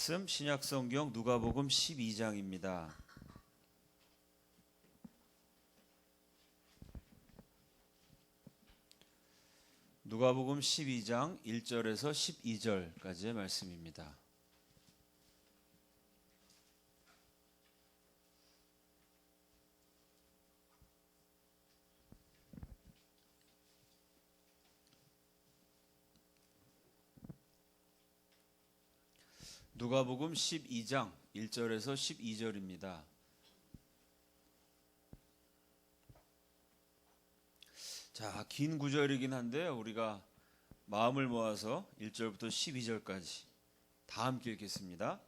말씀 신약성경 누가복음 12장입니다. 누가복음 12장 1절에서 12절까지의 말씀입니다. 누가복음 12장 1절에서 12절입니다. 자, 긴 구절이긴 한데 우리가 마음을 모아서 1절부터 12절까지 다 함께 읽겠습니다.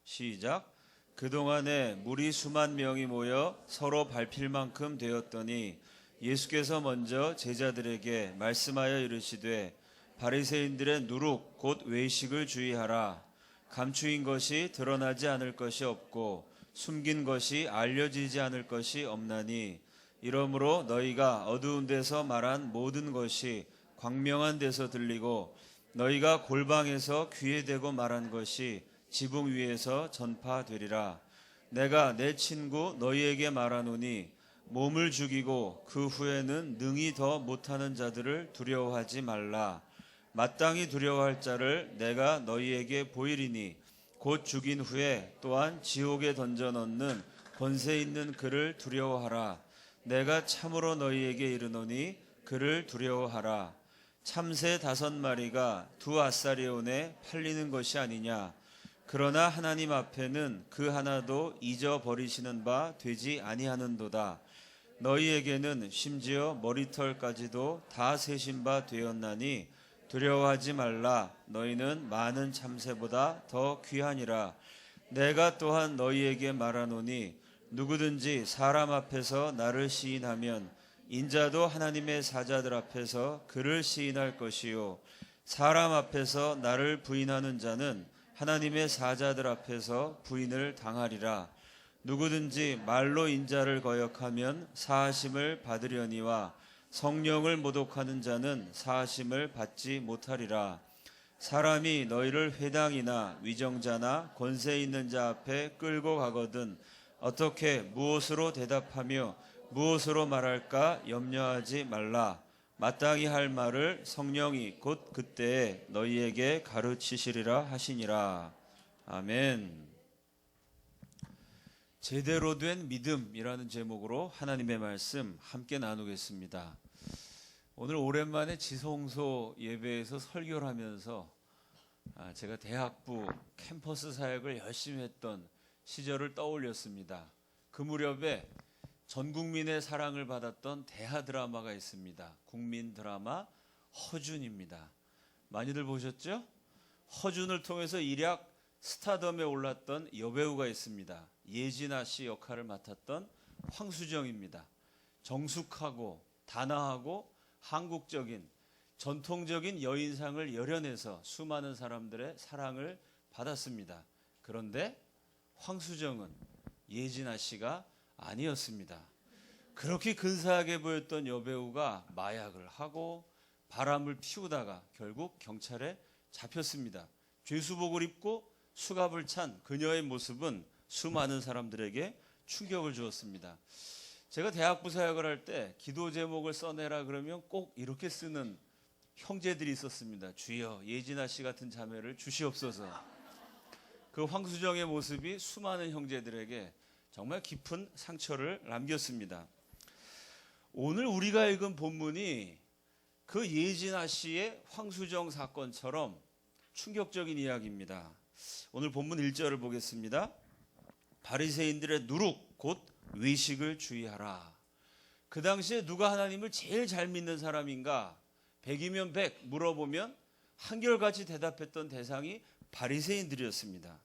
시작. 그동안에 무리 수만 명이 모여 서로 밟힐 만큼 되었더니 예수께서 먼저 제자들에게 말씀하여 이르시되 바리새인들의 누룩 곧 외식을 주의하라. 감추인 것이 드러나지 않을 것이 없고 숨긴 것이 알려지지 않을 것이 없나니 이러므로 너희가 어두운 데서 말한 모든 것이 광명한 데서 들리고 너희가 골방에서 귀에 대고 말한 것이 지붕 위에서 전파되리라. 내가 내 친구 너희에게 말하노니 몸을 죽이고 그 후에는 능히 더 못하는 자들을 두려워하지 말라. 마땅히 두려워할 자를 내가 너희에게 보이리니 곧 죽인 후에 또한 지옥에 던져 넣는 권세 있는 그를 두려워하라. 내가 참으로 너희에게 이르노니 그를 두려워하라. 참새 5마리가 두 아사리온에 팔리는 것이 아니냐. 그러나 하나님 앞에는 그 하나도 잊어버리시는 바 되지 아니하는도다. 너희에게는 심지어 머리털까지도 다 세신 바 되었나니 두려워하지 말라. 너희는 많은 참새보다 더 귀하니라. 내가 또한 너희에게 말하노니 누구든지 사람 앞에서 나를 시인하면 인자도 하나님의 사자들 앞에서 그를 시인할 것이요 사람 앞에서 나를 부인하는 자는 하나님의 사자들 앞에서 부인을 당하리라. 누구든지 말로 인자를 거역하면 사하심을 받으려니와 성령을 모독하는 자는 사하심을 받지 못하리라. 사람이 너희를 회당이나 위정자나 권세 있는 자 앞에 끌고 가거든 어떻게 무엇으로 대답하며 무엇으로 말할까 염려하지 말라. 마땅히 할 말을 성령이 곧 그때에 너희에게 가르치시리라 하시니라. 아멘. 제대로 된 믿음이라는 제목으로 하나님의 말씀 함께 나누겠습니다. 오늘 오랜만에 지성소 예배에서 설교를 하면서 제가 대학부 캠퍼스 사역을 열심히 했던 시절을 떠올렸습니다. 그 무렵에 전 국민의 사랑을 받았던 대하 드라마가 있습니다. 국민 드라마 허준입니다. 많이들 보셨죠? 허준을 통해서 일약 스타덤에 올랐던 여배우가 있습니다. 예진아 씨 역할을 맡았던 황수정입니다. 정숙하고 단아하고 한국적인 전통적인 여인상을 열연해서 수많은 사람들의 사랑을 받았습니다. 그런데 황수정은 예진아 씨가 아니었습니다. 그렇게 근사하게 보였던 여배우가 마약을 하고 바람을 피우다가 결국 경찰에 잡혔습니다. 죄수복을 입고 수갑을 찬 그녀의 모습은 수많은 사람들에게 충격을 주었습니다. 제가 대학부 사역을 할 때 기도 제목을 써내라 그러면 꼭 이렇게 쓰는 형제들이 있었습니다. 주여 예진아 씨 같은 자매를 주시옵소서. 그 황수정의 모습이 수많은 형제들에게 정말 깊은 상처를 남겼습니다. 오늘 우리가 읽은 본문이 그 예진아 씨의 황수정 사건처럼 충격적인 이야기입니다. 오늘 본문 1절을 보겠습니다. 바리새인들의 누룩 곧 외식을 주의하라. 그 당시에 누가 하나님을 제일 잘 믿는 사람인가? 100이면 100 물어보면 한결같이 대답했던 대상이 바리새인들이었습니다.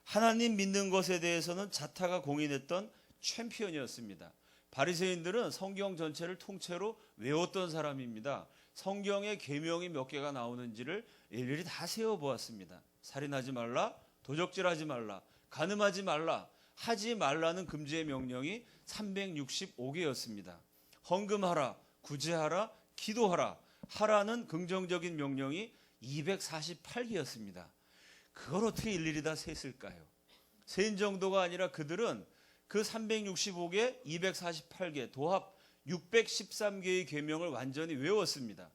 하나님 믿는 것에 대해서는 자타가 공인했던 챔피언이었습니다. 바리새인들은 성경 전체를 통째로 외웠던 사람입니다. 성경에 계명이 몇 개가 나오는지를 일일이 다 세어보았습니다. 살인하지 말라, 도적질하지 말라, 간음하지 말라, 하지 말라는 금지의 명령이 365개였습니다. 헌금하라, 구제하라, 기도하라, 하라는 긍정적인 명령이 248개였습니다. 그걸 어떻게 일일이 다 셌을까요? 센 정도가 아니라 그들은 그 365개, 248개, 도합 613개의 계명을 완전히 외웠습니다.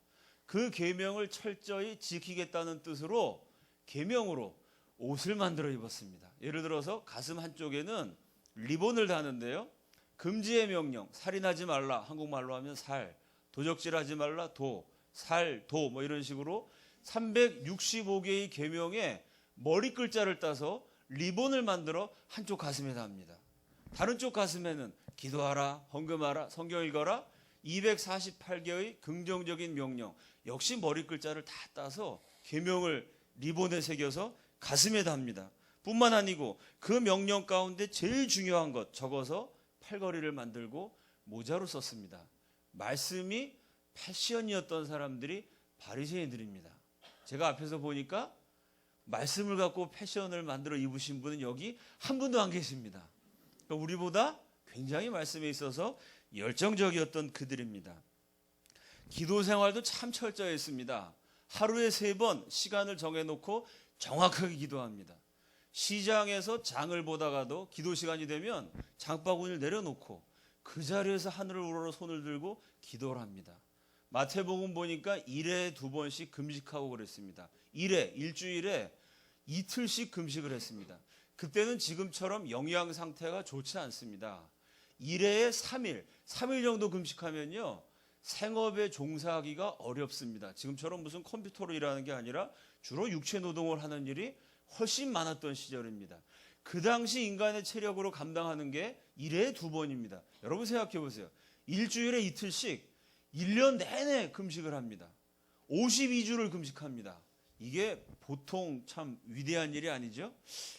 그 계명을 철저히 지키겠다는 뜻으로 계명으로 옷을 만들어 입었습니다. 예를 들어서 가슴 한쪽에는 리본을 다는데요. 금지의 명령, 살인하지 말라, 한국말로 하면 살, 도적질하지 말라, 도, 살, 도, 뭐 이런 식으로 365개의 계명에 머리 글자를 따서 리본을 만들어 한쪽 가슴에 답니다. 다른 쪽 가슴에는 기도하라, 헌금하라, 성경 읽어라, 248개의 긍정적인 명령, 역시 머리 글자를 다 따서 계명을 리본에 새겨서 가슴에 답니다. 뿐만 아니고 그 명령 가운데 제일 중요한 것 적어서 팔걸이를 만들고 모자로 썼습니다. 말씀이 패션이었던 사람들이 바리새인들입니다. 제가 앞에서 보니까 말씀을 갖고 패션을 만들어 입으신 분은 여기 한 분도 안 계십니다. 그러니까 우리보다 굉장히 말씀에 있어서 열정적이었던 그들입니다. 기도 생활도 참 철저했습니다. 하루에 3번 시간을 정해놓고 정확하게 기도합니다. 시장에서 장을 보다가도 기도 시간이 되면 장바구니를 내려놓고 그 자리에서 하늘을 우러러 손을 들고 기도를 합니다. 마태복음 보니까 1회에 2번씩 금식하고 그랬습니다. 1회, 일주일에 이틀씩 금식을 했습니다. 그때는 지금처럼 영양 상태가 좋지 않습니다. 1회에 3일 정도 금식하면요. 생업에 종사하기가 어렵습니다. 지금처럼 무슨 컴퓨터로 일하는 게 아니라 주로 육체 노동을 하는 일이 훨씬 많았던 시절입니다. 그 당시 인간의 체력으로 감당하는 게 1회에 2번입니다. 여러분 생각해 보세요. 일주일에 이틀씩 1년 내내 금식을 합니다. 52주를 금식합니다. 이게 보통 참 위대한 일이 아니죠.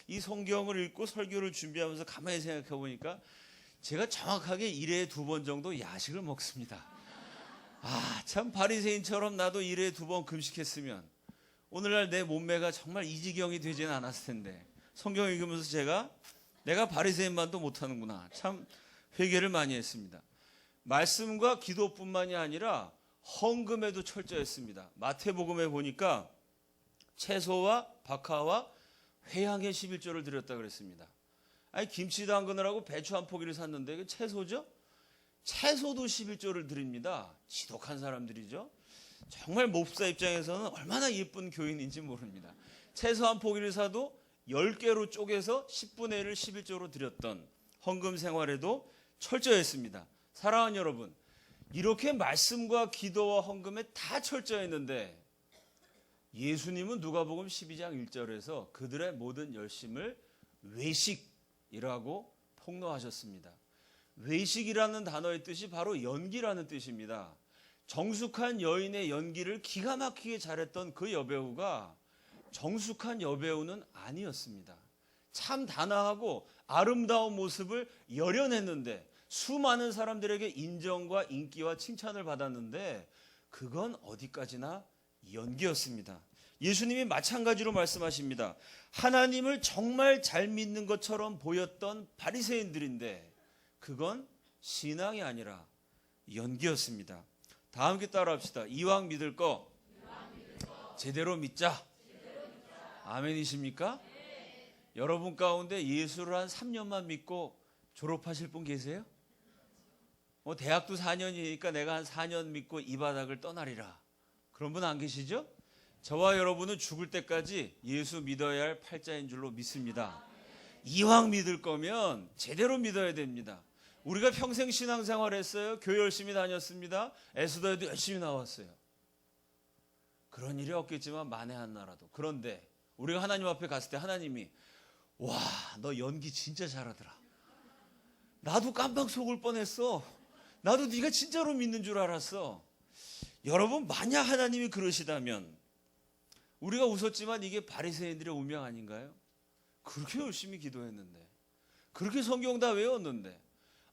이 성경을 읽고 설교를 준비하면서 가만히 생각해 보니까 제가 정확하게 1회에 2번 정도 야식을 먹습니다. 참 바리새인처럼 나도 1회에 2번 금식했으면 오늘날 내 몸매가 정말 이 지경이 되지는 않았을 텐데 성경 읽으면서 내가 바리새인만도 못하는구나. 참 회개를 많이 했습니다. 말씀과 기도뿐만이 아니라 헌금에도 철저했습니다. 마태복음에 보니까 채소와 박하와 회양의 11조를 드렸다 그랬습니다. 아니 김치 담그느라고 배추 한 포기를 샀는데 이게 채소죠? 채소도 11조를 드립니다. 지독한 사람들이죠. 정말 목사 입장에서는 얼마나 예쁜 교인인지 모릅니다. 채소 한 포기를 사도 10개로 쪼개서 10분의 1을 11조로 드렸던 헌금 생활에도 철저했습니다. 사랑하는 여러분, 이렇게 말씀과 기도와 헌금에 다 철저했는데 예수님은 누가복음 12장 1절에서 그들의 모든 열심을 외식이라고 폭로하셨습니다. 외식이라는 단어의 뜻이 바로 연기라는 뜻입니다. 정숙한 여인의 연기를 기가 막히게 잘했던 그 여배우가 정숙한 여배우는 아니었습니다. 참 단아하고 아름다운 모습을 열연했는데 수많은 사람들에게 인정과 인기와 칭찬을 받았는데 그건 어디까지나 연기였습니다. 예수님이 마찬가지로 말씀하십니다. 하나님을 정말 잘 믿는 것처럼 보였던 바리새인들인데 그건 신앙이 아니라 연기였습니다. 다 함께 따라합시다. 이왕 믿을 거 제대로 믿자. 아멘이십니까? 여러분 가운데 예수를 한 3년만 믿고 졸업하실 분 계세요? 대학도 4년이니까 내가 한 4년 믿고 이 바닥을 떠나리라. 그런 분 안 계시죠? 저와 여러분은 죽을 때까지 예수 믿어야 할 팔자인 줄로 믿습니다. 이왕 믿을 거면 제대로 믿어야 됩니다. 우리가 평생 신앙생활 했어요. 교회 열심히 다녔습니다. 에스더에도 열심히 나왔어요. 그런 일이 없겠지만 만에 하나라도. 그런데 우리가 하나님 앞에 갔을 때 하나님이 와, 너 연기 진짜 잘하더라. 나도 깜빡 속을 뻔했어. 나도 네가 진짜로 믿는 줄 알았어. 여러분, 만약 하나님이 그러시다면 우리가 웃었지만 이게 바리새인들의 운명 아닌가요? 그렇게 열심히 기도했는데, 그렇게 성경 다 외웠는데,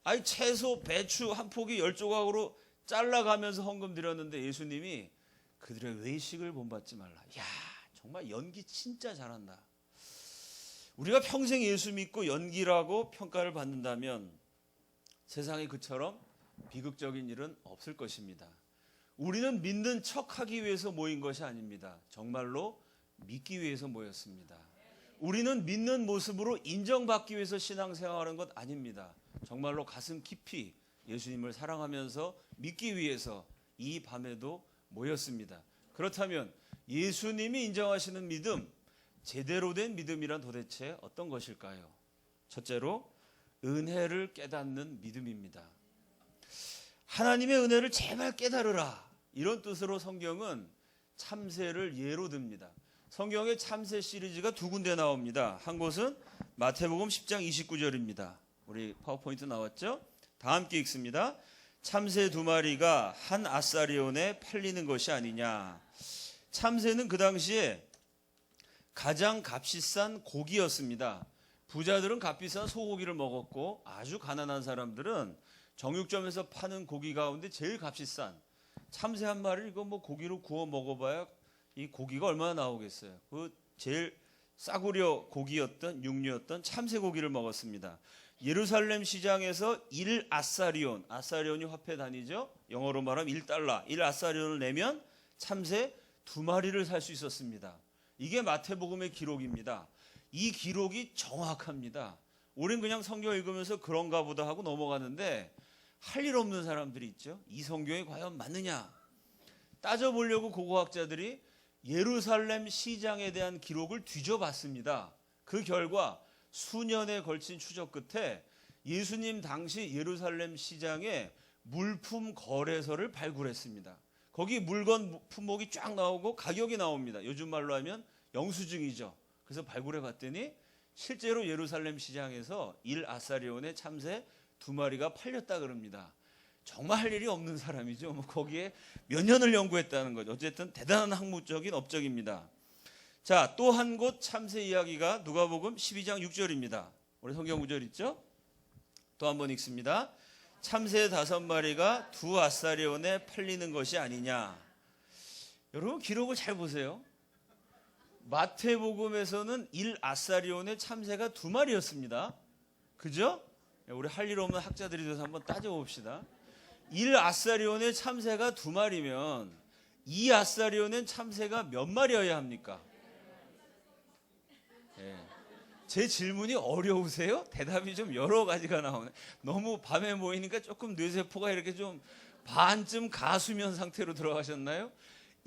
아니 채소, 배추 한 포기 10조각으로 잘라가면서 헌금 드렸는데 예수님이 그들의 외식을 본받지 말라. 야, 정말 연기 진짜 잘한다. 우리가 평생 예수 믿고 연기라고 평가를 받는다면 세상에 그처럼 비극적인 일은 없을 것입니다. 우리는 믿는 척하기 위해서 모인 것이 아닙니다. 정말로 믿기 위해서 모였습니다. 우리는 믿는 모습으로 인정받기 위해서 신앙생활하는 것 아닙니다. 정말로 가슴 깊이 예수님을 사랑하면서 믿기 위해서 이 밤에도 모였습니다. 그렇다면 예수님이 인정하시는 믿음, 제대로 된 믿음이란 도대체 어떤 것일까요? 첫째로 은혜를 깨닫는 믿음입니다. 하나님의 은혜를 제발 깨달으라, 이런 뜻으로 성경은 참새를 예로 듭니다. 성경에 참새 시리즈가 두 군데 나옵니다. 한 곳은 마태복음 10장 29절입니다. 우리 파워포인트 나왔죠? 다 함께 읽습니다. 참새 두 마리가 한 아사리온에 팔리는 것이 아니냐. 참새는 그 당시에 가장 값이 싼 고기였습니다. 부자들은 값비싼 소고기를 먹었고 아주 가난한 사람들은 정육점에서 파는 고기 가운데 제일 값이 싼 참새 한 마리를 이거 뭐 고기로 구워 먹어봐야 이 고기가 얼마나 나오겠어요. 그 제일 싸구려 고기였던 육류였던 참새 고기를 먹었습니다. 예루살렘 시장에서 1아사리온, 아사리온이 화폐 단위죠. 영어로 말하면 1달러, 1아사리온을 내면 참새 두 마리를 살 수 있었습니다. 이게 마태복음의 기록입니다. 이 기록이 정확합니다. 우린 그냥 성경 읽으면서 그런가 보다 하고 넘어가는데 할 일 없는 사람들이 있죠. 이 성경이 과연 맞느냐 따져보려고 고고학자들이 예루살렘 시장에 대한 기록을 뒤져봤습니다. 그 결과 수년에 걸친 추적 끝에 예수님 당시 예루살렘 시장에 물품 거래소를 발굴했습니다. 거기 물건 품목이 쫙 나오고 가격이 나옵니다. 요즘 말로 하면 영수증이죠. 그래서 발굴해 봤더니 실제로 예루살렘 시장에서 1아사리온의 참새 두 마리가 팔렸다 그럽니다. 정말 할 일이 없는 사람이죠. 뭐 거기에 몇 년을 연구했다는 거죠. 어쨌든 대단한 학문적인 업적입니다. 자, 또 한 곳 참새 이야기가 누가복음 12장 6절입니다. 우리 성경 구절 있죠? 또 한 번 읽습니다. 참새 5마리가 2아사리온에 팔리는 것이 아니냐. 여러분 기록을 잘 보세요. 마태복음에서는 1아사리온의 참새가 2마리였습니다. 그죠? 우리 할 일 없는 학자들이 돼서 한번 따져봅시다. 1아사리온의 참새가 2마리면 2아사리온의 참새가 몇 마리여야 합니까? 네. 제 질문이 어려우세요? 대답이 좀 여러 가지가 나오네. 너무 밤에 모이니까 조금 뇌세포가 이렇게 좀 반쯤 가수면 상태로 들어가셨나요?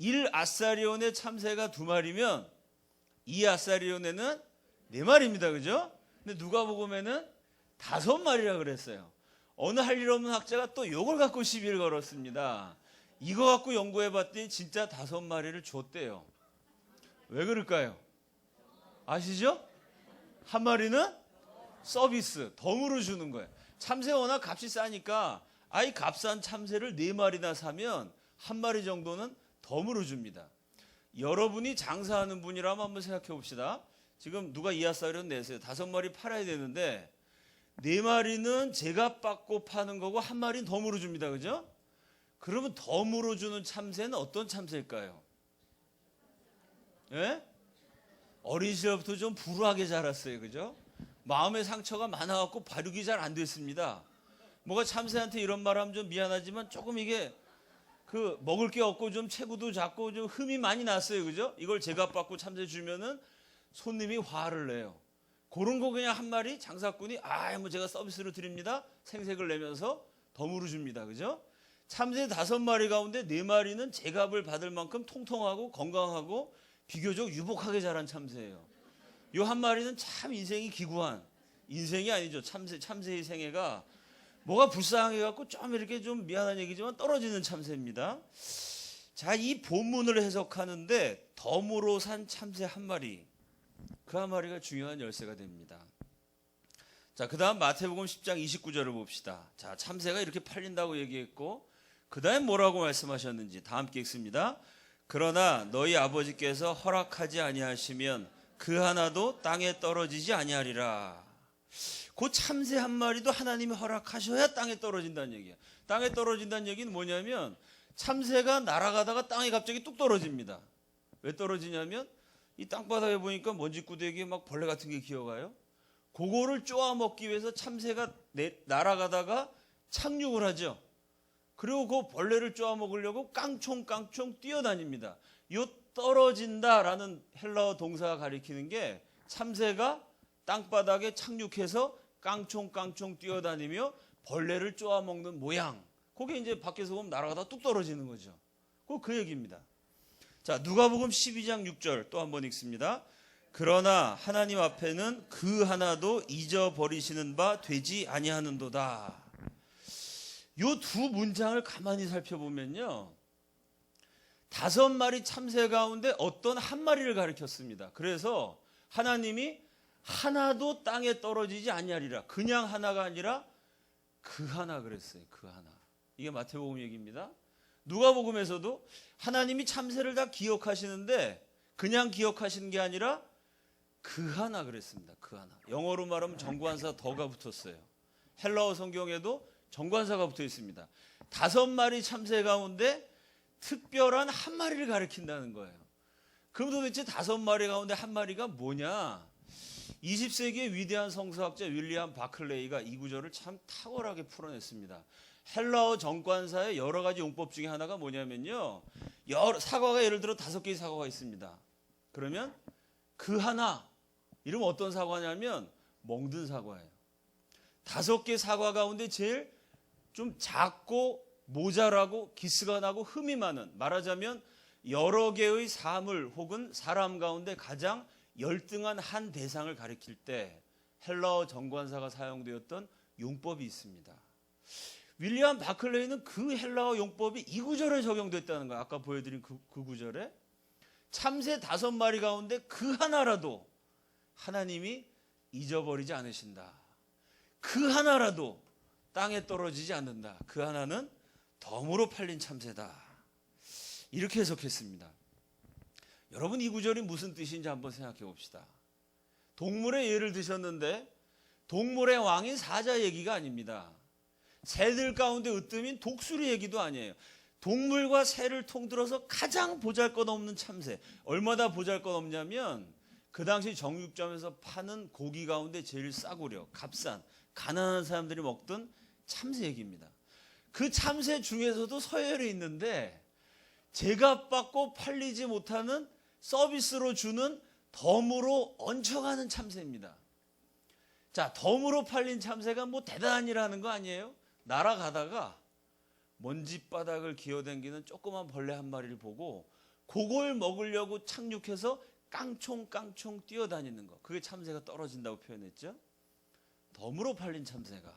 1아사리온의 참새가 2마리면 2아사리온에는 4마리입니다. 그죠? 근데 누가복음에는 5마리라 그랬어요. 어느 할 일 없는 학자가 또 이걸 갖고 시비를 걸었습니다. 이거 갖고 연구해 봤더니 진짜 5마리를 줬대요. 왜 그럴까요? 아시죠? 한 마리는 서비스, 덤으로 주는 거예요. 참새 워낙 값이 싸니까 아이 값싼 참새를 4마리나 사면 한 마리 정도는 덤으로 줍니다. 여러분이 장사하는 분이라면 한번 생각해 봅시다. 지금 누가 2아사리온 내세요. 5마리 팔아야 되는데 4마리는 제값 받고 파는 거고 한 마리는 덤으로 줍니다. 그죠? 그러면 덤으로 주는 참새는 어떤 참새일까요? 예? 어린 시절부터 좀 불우하게 자랐어요. 그죠? 마음의 상처가 많아갖고 발육이 잘 안 됐습니다. 뭐가 참새한테 이런 말 하면 좀 미안하지만 조금 이게 그 먹을 게 없고 좀 체구도 작고 좀 흠이 많이 났어요. 그죠? 이걸 제값 받고 참새 주면은 손님이 화를 내요. 그런 거 그냥 한 마리 장사꾼이 뭐 제가 서비스로 드립니다. 생색을 내면서 덤으로 줍니다. 그죠? 참새 5마리 가운데 4마리는 제값을 받을 만큼 통통하고 건강하고 비교적 유복하게 자란 참새예요. 요 한 마리는 참 인생이 기구한, 인생이 아니죠. 참새의 생애가 뭐가 불쌍해 갖고 좀 이렇게 좀 미안한 얘기지만 떨어지는 참새입니다. 자, 이 본문을 해석하는데 덤으로 산 참새 한 마리, 그 한 마리가 중요한 열쇠가 됩니다. 자, 그 다음 마태복음 10장 29절을 봅시다. 자, 참새가 이렇게 팔린다고 얘기했고 그 다음 뭐라고 말씀하셨는지 다 함께 읽습니다. 그러나 너희 아버지께서 허락하지 아니하시면 그 하나도 땅에 떨어지지 아니하리라. 그 참새 한 마리도 하나님이 허락하셔야 땅에 떨어진다는 얘기야. 땅에 떨어진다는 얘기는 뭐냐면 참새가 날아가다가 땅에 갑자기 뚝 떨어집니다. 왜 떨어지냐면 이 땅바닥에 보니까 먼지구덩이에 막 벌레 같은 게 기어가요. 그거를 쪼아 먹기 위해서 참새가 날아가다가 착륙을 하죠. 그리고 그 벌레를 쪼아 먹으려고 깡총깡총 뛰어다닙니다. 이 떨어진다라는 헬라어 동사가 가리키는 게 참새가 땅바닥에 착륙해서 깡총깡총 뛰어다니며 벌레를 쪼아먹는 모양. 그게 이제 밖에서 보면 날아가다 뚝 떨어지는 거죠. 그 얘기입니다. 자, 누가복음 12장 6절 또 한번 읽습니다. 그러나 하나님 앞에는 그 하나도 잊어버리시는 바 되지 아니하는도다. 요 두 문장을 가만히 살펴보면요, 5마리 참새 가운데 어떤 한 마리를 가리켰습니다. 그래서 하나님이 하나도 땅에 떨어지지 아니하리라. 그냥 하나가 아니라 그 하나 그랬어요. 그 하나. 이게 마태복음 얘기입니다. 누가복음에서도 하나님이 참새를 다 기억하시는데 그냥 기억하시는 게 아니라 그 하나 그랬습니다. 그 하나. 영어로 말하면 정관사 더가 붙었어요. 헬라어 성경에도 정관사가 붙어 있습니다. 5마리 참새 가운데 특별한 한 마리를 가리킨다는 거예요. 그럼 도대체 5마리 가운데 한 마리가 뭐냐? 20세기의 위대한 성서학자 윌리엄 바클레이가 이 구절을 참 탁월하게 풀어냈습니다. 헬라어 정관사의 여러 가지 용법 중에 하나가 뭐냐면요, 사과가 예를 들어 5개의 사과가 있습니다. 그러면 그 하나, 이러면 어떤 사과냐면 멍든 사과예요. 5개 사과 가운데 제일 좀 작고 모자라고 기스가 나고 흠이 많은, 말하자면 여러 개의 사물 혹은 사람 가운데 가장 열등한 한 대상을 가리킬 때 헬라어 정관사가 사용되었던 용법이 있습니다. 윌리엄 바클레이는 그 헬라어 용법이 이 구절에 적용됐다는 거예요. 아까 보여드린 그 구절에 참새 5마리 가운데 그 하나라도 하나님이 잊어버리지 않으신다. 그 하나라도 땅에 떨어지지 않는다. 그 하나는 덤으로 팔린 참새다. 이렇게 해석했습니다. 여러분, 이 구절이 무슨 뜻인지 한번 생각해 봅시다. 동물의 예를 드셨는데 동물의 왕인 사자 얘기가 아닙니다. 새들 가운데 으뜸인 독수리 얘기도 아니에요. 동물과 새를 통틀어서 가장 보잘것없는 참새. 얼마나 보잘것없냐면 그 당시 정육점에서 파는 고기 가운데 제일 싸구려, 값싼, 가난한 사람들이 먹던 참새 얘기입니다. 그 참새 중에서도 서열이 있는데 제값받고 팔리지 못하는 서비스로 주는 덤으로 얹혀가는 참새입니다. 자, 덤으로 팔린 참새가 뭐 대단한 일 하는 거 아니에요? 날아가다가 먼지바닥을 기어다니는 조그만 벌레 한 마리를 보고 그걸 먹으려고 착륙해서 깡총깡총 뛰어다니는 거. 그게 참새가 떨어진다고 표현했죠. 덤으로 팔린 참새가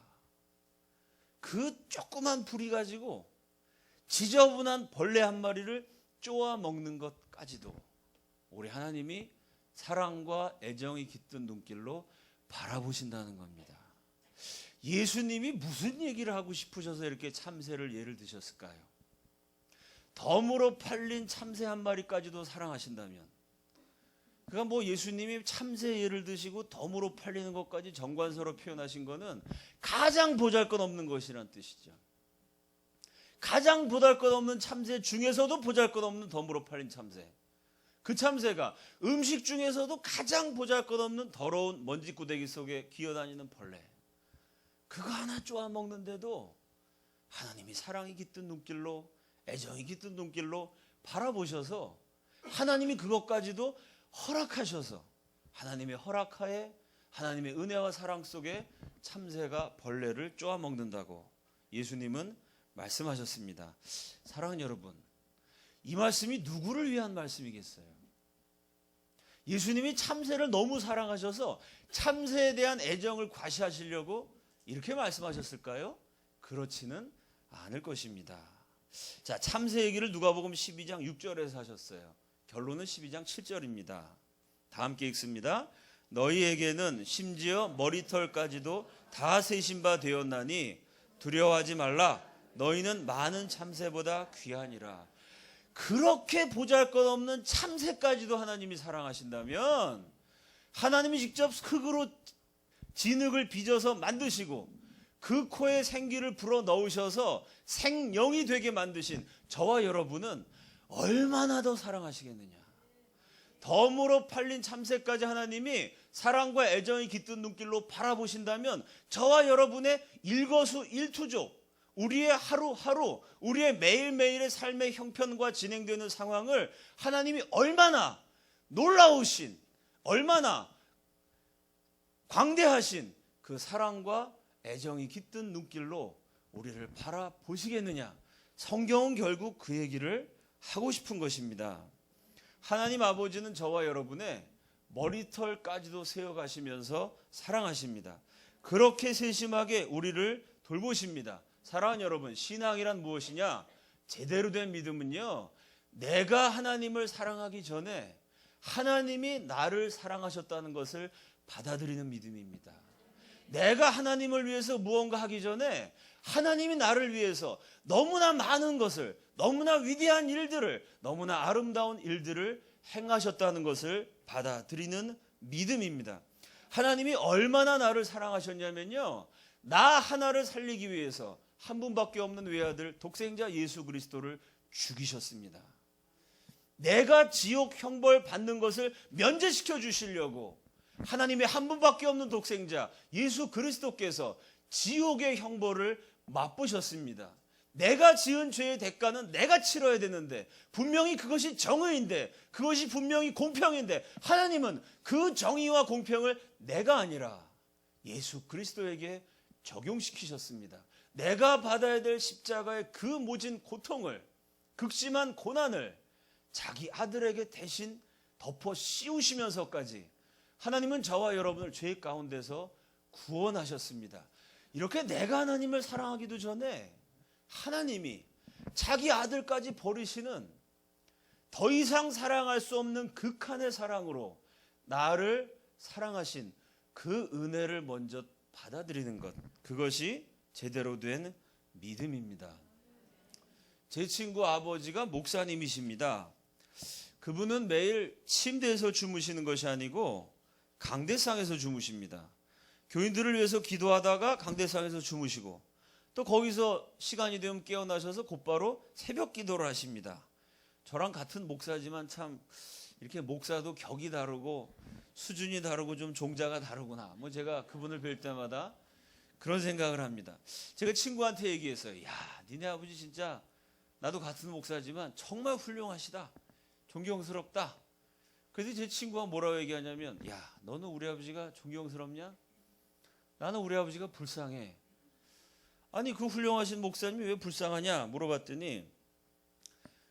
그 조그만 부리 가지고 지저분한 벌레 한 마리를 쪼아 먹는 것까지도 우리 하나님이 사랑과 애정이 깃든 눈길로 바라보신다는 겁니다. 예수님이 무슨 얘기를 하고 싶으셔서 이렇게 참새를 예를 드셨을까요? 덤으로 팔린 참새 한 마리까지도 사랑하신다면, 그러니까 뭐 예수님이 참새 예를 드시고 덤으로 팔리는 것까지 정관서로 표현하신 거는 가장 보잘것없는 것이란 뜻이죠. 가장 보잘것없는 참새 중에서도 보잘것없는 덤으로 팔린 참새. 그 참새가 음식 중에서도 가장 보잘것없는 더러운 먼지구데기 속에 기어다니는 벌레. 그거 하나 쪼아 먹는데도 하나님이 사랑이 깃든 눈길로, 애정이 깃든 눈길로 바라보셔서 하나님이 그것까지도 허락하셔서 하나님의 허락하에 하나님의 은혜와 사랑 속에 참새가 벌레를 쪼아 먹는다고 예수님은 말씀하셨습니다. 사랑하는 여러분, 이 말씀이 누구를 위한 말씀이겠어요? 예수님이 참새를 너무 사랑하셔서 참새에 대한 애정을 과시하시려고 이렇게 말씀하셨을까요? 그렇지는 않을 것입니다. 자, 참새 얘기를 누가복음 12장 6절에서 하셨어요. 결론은 12장 7절입니다. 다 함께 읽습니다. 너희에게는 심지어 머리털까지도 다 세신 바 되었나니 두려워하지 말라. 너희는 많은 참새보다 귀하니라. 그렇게 보잘것없는 참새까지도 하나님이 사랑하신다면 하나님이 직접 흙으로 진흙을 빚어서 만드시고 그 코에 생기를 불어 넣으셔서 생명이 되게 만드신 저와 여러분은 얼마나 더 사랑하시겠느냐. 덤으로 팔린 참새까지 하나님이 사랑과 애정이 깃든 눈길로 바라보신다면 저와 여러분의 일거수일투족, 우리의 하루하루, 우리의 매일매일의 삶의 형편과 진행되는 상황을 하나님이 얼마나 놀라우신, 얼마나 광대하신 그 사랑과 애정이 깃든 눈길로 우리를 바라보시겠느냐. 성경은 결국 그 얘기를 하고 싶은 것입니다. 하나님 아버지는 저와 여러분의 머리털까지도 세어가시면서 사랑하십니다. 그렇게 세심하게 우리를 돌보십니다. 사랑하는 여러분, 신앙이란 무엇이냐? 제대로 된 믿음은요, 내가 하나님을 사랑하기 전에 하나님이 나를 사랑하셨다는 것을 받아들이는 믿음입니다. 내가 하나님을 위해서 무언가 하기 전에 하나님이 나를 위해서 너무나 많은 것을, 너무나 위대한 일들을, 너무나 아름다운 일들을 행하셨다는 것을 받아들이는 믿음입니다. 하나님이 얼마나 나를 사랑하셨냐면요, 나 하나를 살리기 위해서 한 분밖에 없는 외아들 독생자 예수 그리스도를 죽이셨습니다. 내가 지옥 형벌 받는 것을 면제시켜 주시려고 하나님의 한 분밖에 없는 독생자 예수 그리스도께서 지옥의 형벌을 맛보셨습니다. 내가 지은 죄의 대가는 내가 치러야 되는데, 분명히 그것이 정의인데, 그것이 분명히 공평인데, 하나님은 그 정의와 공평을 내가 아니라 예수 그리스도에게 적용시키셨습니다. 내가 받아야 될 십자가의 그 모진 고통을, 극심한 고난을 자기 아들에게 대신 덮어 씌우시면서까지 하나님은 저와 여러분을 죄 가운데서 구원하셨습니다. 이렇게 내가 하나님을 사랑하기도 전에 하나님이 자기 아들까지 버리시는 더 이상 사랑할 수 없는 극한의 사랑으로 나를 사랑하신 그 은혜를 먼저 받아들이는 것, 그것이 제대로 된 믿음입니다. 제 친구 아버지가 목사님이십니다. 그분은 매일 침대에서 주무시는 것이 아니고 강대상에서 주무십니다. 교인들을 위해서 기도하다가 강대상에서 주무시고, 또 거기서 시간이 되면 깨어나셔서 곧바로 새벽 기도를 하십니다. 저랑 같은 목사지만 참 이렇게 목사도 격이 다르고 수준이 다르고 좀 종자가 다르구나. 제가 그분을 뵐 때마다 그런 생각을 합니다. 제가 친구한테 얘기했어요. 야, 니네 아버지 진짜 나도 같은 목사지만 정말 훌륭하시다. 존경스럽다. 그래서 제 친구가 뭐라고 얘기하냐면, 야, 너는 우리 아버지가 존경스럽냐? 나는 우리 아버지가 불쌍해. 아니, 그 훌륭하신 목사님이 왜 불쌍하냐 물어봤더니,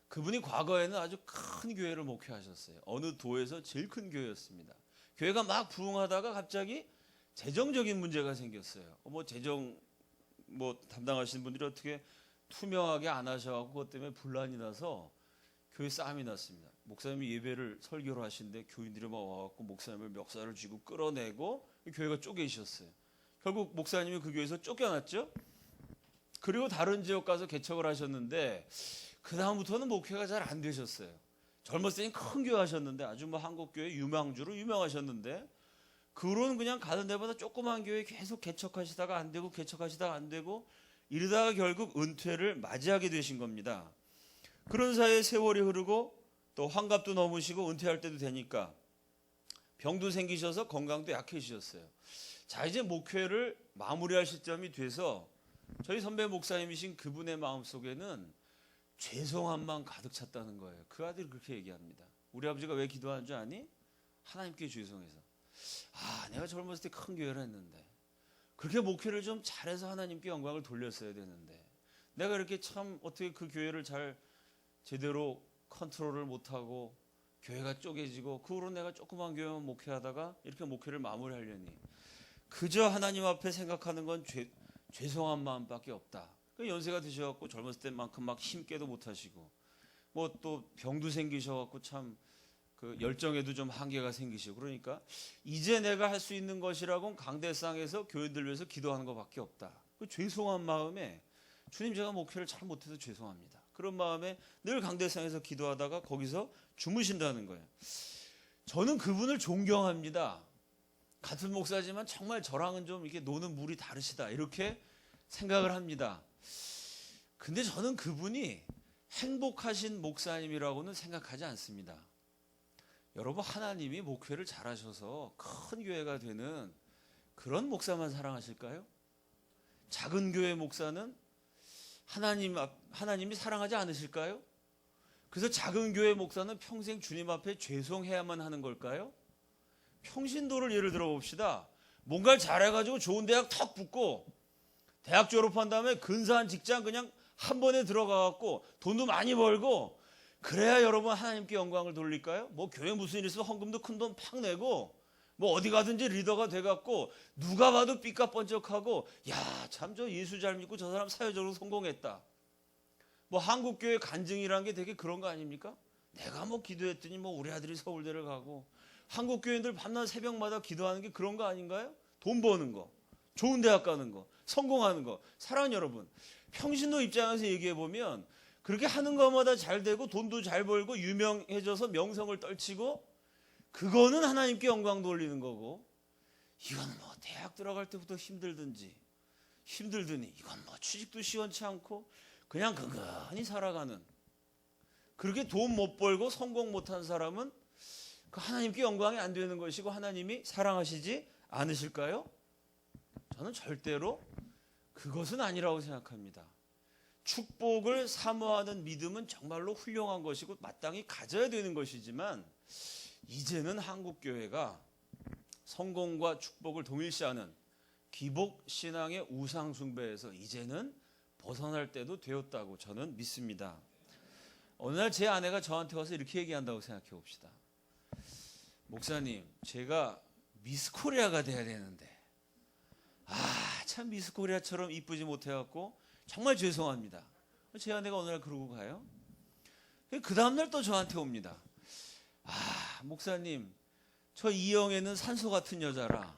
그분이 과거에는 아주 큰 교회를 목회하셨어요. 어느 도에서 제일 큰 교회였습니다. 교회가 막 부흥하다가 갑자기 재정적인 문제가 생겼어요. 재정 담당하시는 분들이 어떻게 투명하게 안 하셔갖고 그것 때문에 분란이 나서 교회 싸움이 났습니다. 목사님이 예배를 설교를 하시는데 교인들이 막 와갖고 목사님을 멱살을 쥐고 끌어내고 교회가 쪼개지셨어요. 결국 목사님이 그 교회에서 쫓겨났죠. 그리고 다른 지역 가서 개척을 하셨는데 그 다음부터는 목회가 잘 안 되셨어요. 젊었을 때는 큰 교회 하셨는데 아주 한국교회 유망주로 유명하셨는데, 그 후로는 그냥 가는 데마다 조그만 교회 계속 개척하시다가 안 되고 개척하시다가 안 되고 이러다가 결국 은퇴를 맞이하게 되신 겁니다. 그런 사이에 세월이 흐르고 또 환갑도 넘으시고 은퇴할 때도 되니까 병도 생기셔서 건강도 약해지셨어요. 자, 이제 목회를 마무리할 시점이 돼서 저희 선배 목사님이신 그분의 마음속에는 죄송함만 가득 찼다는 거예요. 그 아들이 그렇게 얘기합니다. 우리 아버지가 왜 기도하는 줄 아니? 하나님께 죄송해서. 내가 젊었을 때 큰 교회를 했는데 그렇게 목회를 좀 잘해서 하나님께 영광을 돌렸어야 되는데 내가 이렇게 참 어떻게 그 교회를 잘 제대로 컨트롤을 못하고 교회가 쪼개지고 그 후로 내가 조그만 교회만 목회하다가 이렇게 목회를 마무리하려니 그저 하나님 앞에 생각하는 건 죄송한 마음밖에 없다. 연세가 드셔갖고 젊었을 때만큼 막 힘께도 못하시고 또 병도 생기셔갖고 참 그 열정에도 좀 한계가 생기시고, 그러니까 이제 내가 할 수 있는 것이라고는 강대상에서 교인들 위해서 기도하는 것밖에 없다. 그 죄송한 마음에 주님, 제가 목회를 잘 못해서 죄송합니다. 그런 마음에 늘 강대상에서 기도하다가 거기서 주무신다는 거예요. 저는 그분을 존경합니다. 같은 목사지만 정말 저랑은 좀 이렇게 노는 물이 다르시다, 이렇게 생각을 합니다. 근데 저는 그분이 행복하신 목사님이라고는 생각하지 않습니다. 여러분, 하나님이 목회를 잘하셔서 큰 교회가 되는 그런 목사만 사랑하실까요? 작은 교회 목사는 하나님이 사랑하지 않으실까요? 그래서 작은 교회 목사는 평생 주님 앞에 죄송해야만 하는 걸까요? 평신도를 예를 들어 봅시다. 뭔가를 잘해가지고 좋은 대학 턱 붙고 대학 졸업한 다음에 근사한 직장 그냥 한 번에 들어가갖고 돈도 많이 벌고 그래야 여러분 하나님께 영광을 돌릴까요? 뭐 교회 무슨 일 있으면 헌금도 큰 돈 팍 내고 뭐 어디 가든지 리더가 돼갖고 누가 봐도 삐까뻔쩍하고 야, 참 저 예수 잘 믿고 저 사람 사회적으로 성공했다. 뭐 한국교회 간증이란 게 되게 그런 거 아닙니까? 내가 뭐 기도했더니 뭐 우리 아들이 서울대를 가고 한국교회인들 밤낮 새벽마다 기도하는 게 그런 거 아닌가요? 돈 버는 거, 좋은 대학 가는 거, 성공하는 거. 사랑하는 여러분, 평신도 입장에서 얘기해 보면 그렇게 하는 것마다 잘 되고 돈도 잘 벌고 유명해져서 명성을 떨치고 그거는 하나님께 영광 돌리는 거고, 이건 뭐 대학 들어갈 때부터 힘들더니 이건 뭐 취직도 시원치 않고 그냥 근근히 살아가는, 그렇게 돈 못 벌고 성공 못한 사람은 그 하나님께 영광이 안 되는 것이고 하나님이 사랑하시지 않으실까요? 저는 절대로 그것은 아니라고 생각합니다. 축복을 사모하는 믿음은 정말로 훌륭한 것이고 마땅히 가져야 되는 것이지만, 이제는 한국교회가 성공과 축복을 동일시하는 기복신앙의 우상숭배에서 이제는 벗어날 때도 되었다고 저는 믿습니다. 어느 날 제 아내가 저한테 와서 이렇게 얘기한다고 생각해 봅시다. 목사님, 제가 미스코리아가 돼야 되는데 참 미스코리아처럼 이쁘지 못해갖고 정말 죄송합니다. 제 아내가 어느 날 그러고 가요. 그 다음날 또 저한테 옵니다. 목사님, 저 이영애는 산소 같은 여자라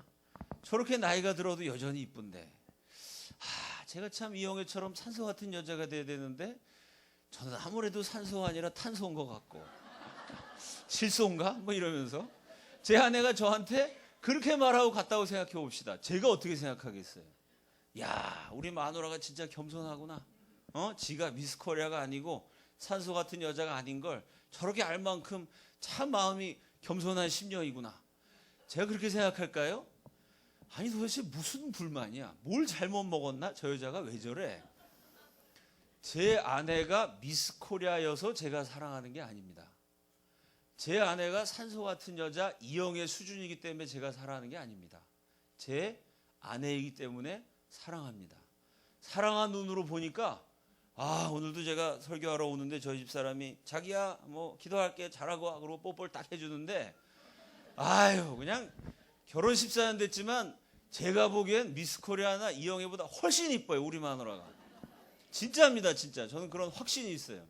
저렇게 나이가 들어도 여전히 이쁜데 제가 참 이영애처럼 산소 같은 여자가 돼야 되는데 저는 아무래도 산소가 아니라 탄소인 것 같고 실소인가? 뭐 이러면서 제 아내가 저한테 그렇게 말하고 갔다고 생각해 봅시다. 제가 어떻게 생각하겠어요? 야, 우리 마누라가 진짜 겸손하구나. 지가 미스코리아가 아니고 산소 같은 여자가 아닌 걸 저렇게 알 만큼 참 마음이 겸손한 심령이구나. 제가 그렇게 생각할까요? 아니 도대체 무슨 불만이야? 뭘 잘못 먹었나? 저 여자가 왜 저래? 제 아내가 미스코리아여서 제가 사랑하는 게 아닙니다. 제 아내가 산소 같은 여자 이영의 수준이기 때문에 제가 사랑하는 게 아닙니다. 제 아내이기 때문에 사랑합니다. 사랑한 눈으로 보니까 오늘도 제가 설교하러 오는데 저희 집사람이 자기야 뭐 기도할게 잘하고 와 그러고 뽀뽀를 딱 해주는데 그냥 결혼 14년 됐지만 제가 보기엔 미스코리아나 이영애보다 훨씬 이뻐요. 우리 마누라가. 진짜입니다. 진짜 저는 그런 확신이 있어요.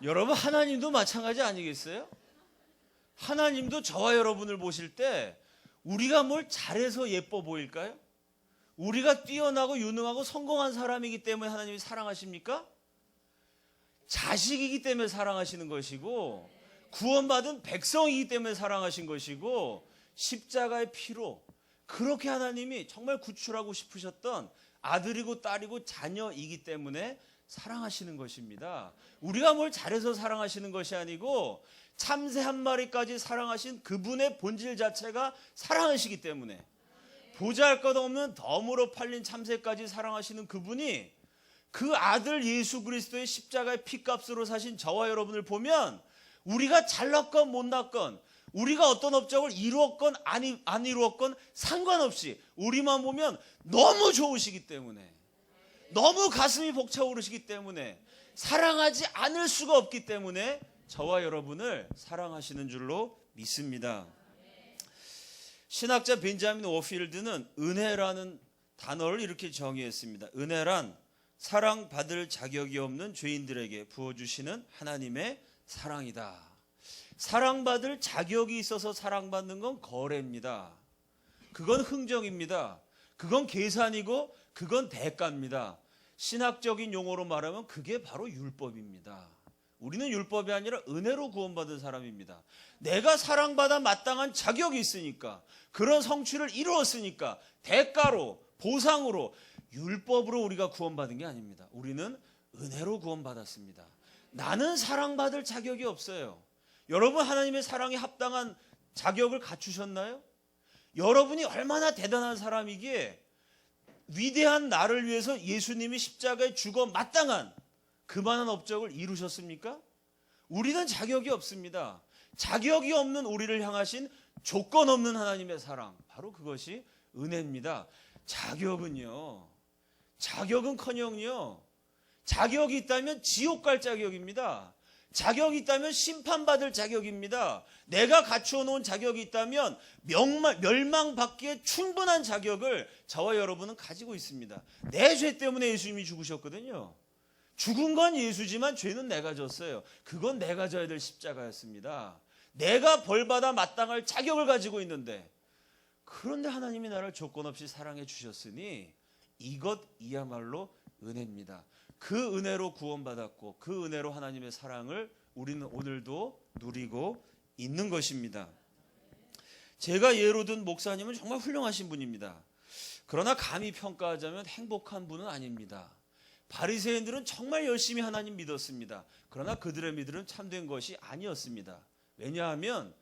여러분, 하나님도 마찬가지 아니겠어요? 하나님도 저와 여러분을 보실 때 우리가 뭘 잘해서 예뻐 보일까요? 우리가 뛰어나고 유능하고 성공한 사람이기 때문에 하나님이 사랑하십니까? 자식이기 때문에 사랑하시는 것이고 구원받은 백성이기 때문에 사랑하신 것이고 십자가의 피로 그렇게 하나님이 정말 구출하고 싶으셨던 아들이고 딸이고 자녀이기 때문에 사랑하시는 것입니다. 우리가 뭘 잘해서 사랑하시는 것이 아니고 참새 한 마리까지 사랑하신 그분의 본질 자체가 사랑하시기 때문에, 보잘것없는 덤으로 팔린 참새까지 사랑하시는 그분이 그 아들 예수 그리스도의 십자가의 피값으로 사신 저와 여러분을 보면 우리가 잘났건 못났건 우리가 어떤 업적을 이루었건 안 이루었건 상관없이 우리만 보면 너무 좋으시기 때문에, 너무 가슴이 벅차오르시기 때문에, 사랑하지 않을 수가 없기 때문에 저와 여러분을 사랑하시는 줄로 믿습니다. 신학자 벤자민 워필드는 은혜라는 단어를 이렇게 정의했습니다. 은혜란 사랑받을 자격이 없는 죄인들에게 부어주시는 하나님의 사랑이다. 사랑받을 자격이 있어서 사랑받는 건 거래입니다. 그건 흥정입니다. 그건 계산이고 그건 대가입니다. 신학적인 용어로 말하면 그게 바로 율법입니다. 우리는 율법이 아니라 은혜로 구원받은 사람입니다. 내가 사랑받아 마땅한 자격이 있으니까, 그런 성취를 이루었으니까 대가로, 보상으로, 율법으로 우리가 구원받은 게 아닙니다. 우리는 은혜로 구원받았습니다. 나는 사랑받을 자격이 없어요. 여러분, 하나님의 사랑에 합당한 자격을 갖추셨나요? 여러분이 얼마나 대단한 사람이기에 위대한 나를 위해서 예수님이 십자가에 죽어 마땅한 그만한 업적을 이루셨습니까? 우리는 자격이 없습니다. 자격이 없는 우리를 향하신 조건 없는 하나님의 사랑, 바로 그것이 은혜입니다. 자격은커녕요. 자격이 있다면 지옥 갈 자격입니다. 자격이 있다면 심판받을 자격입니다. 내가 갖추어 놓은 자격이 있다면 멸망받기에 충분한 자격을 저와 여러분은 가지고 있습니다. 내 죄 때문에 예수님이 죽으셨거든요. 죽은 건 예수지만 죄는 내가 졌어요. 그건 내가 져야 될 십자가였습니다. 내가 벌받아 마땅할 자격을 가지고 있는데, 그런데 하나님이 나를 조건 없이 사랑해 주셨으니 이것이야말로 은혜입니다. 그 은혜로 구원받았고 그 은혜로 하나님의 사랑을 우리는 오늘도 누리고 있는 것입니다. 제가 예로 든 목사님은 정말 훌륭하신 분입니다. 그러나 감히 평가하자면 행복한 분은 아닙니다. 바리새인들은 정말 열심히 하나님 믿었습니다. 그러나 그들의 믿음은 참된 것이 아니었습니다. 왜냐하면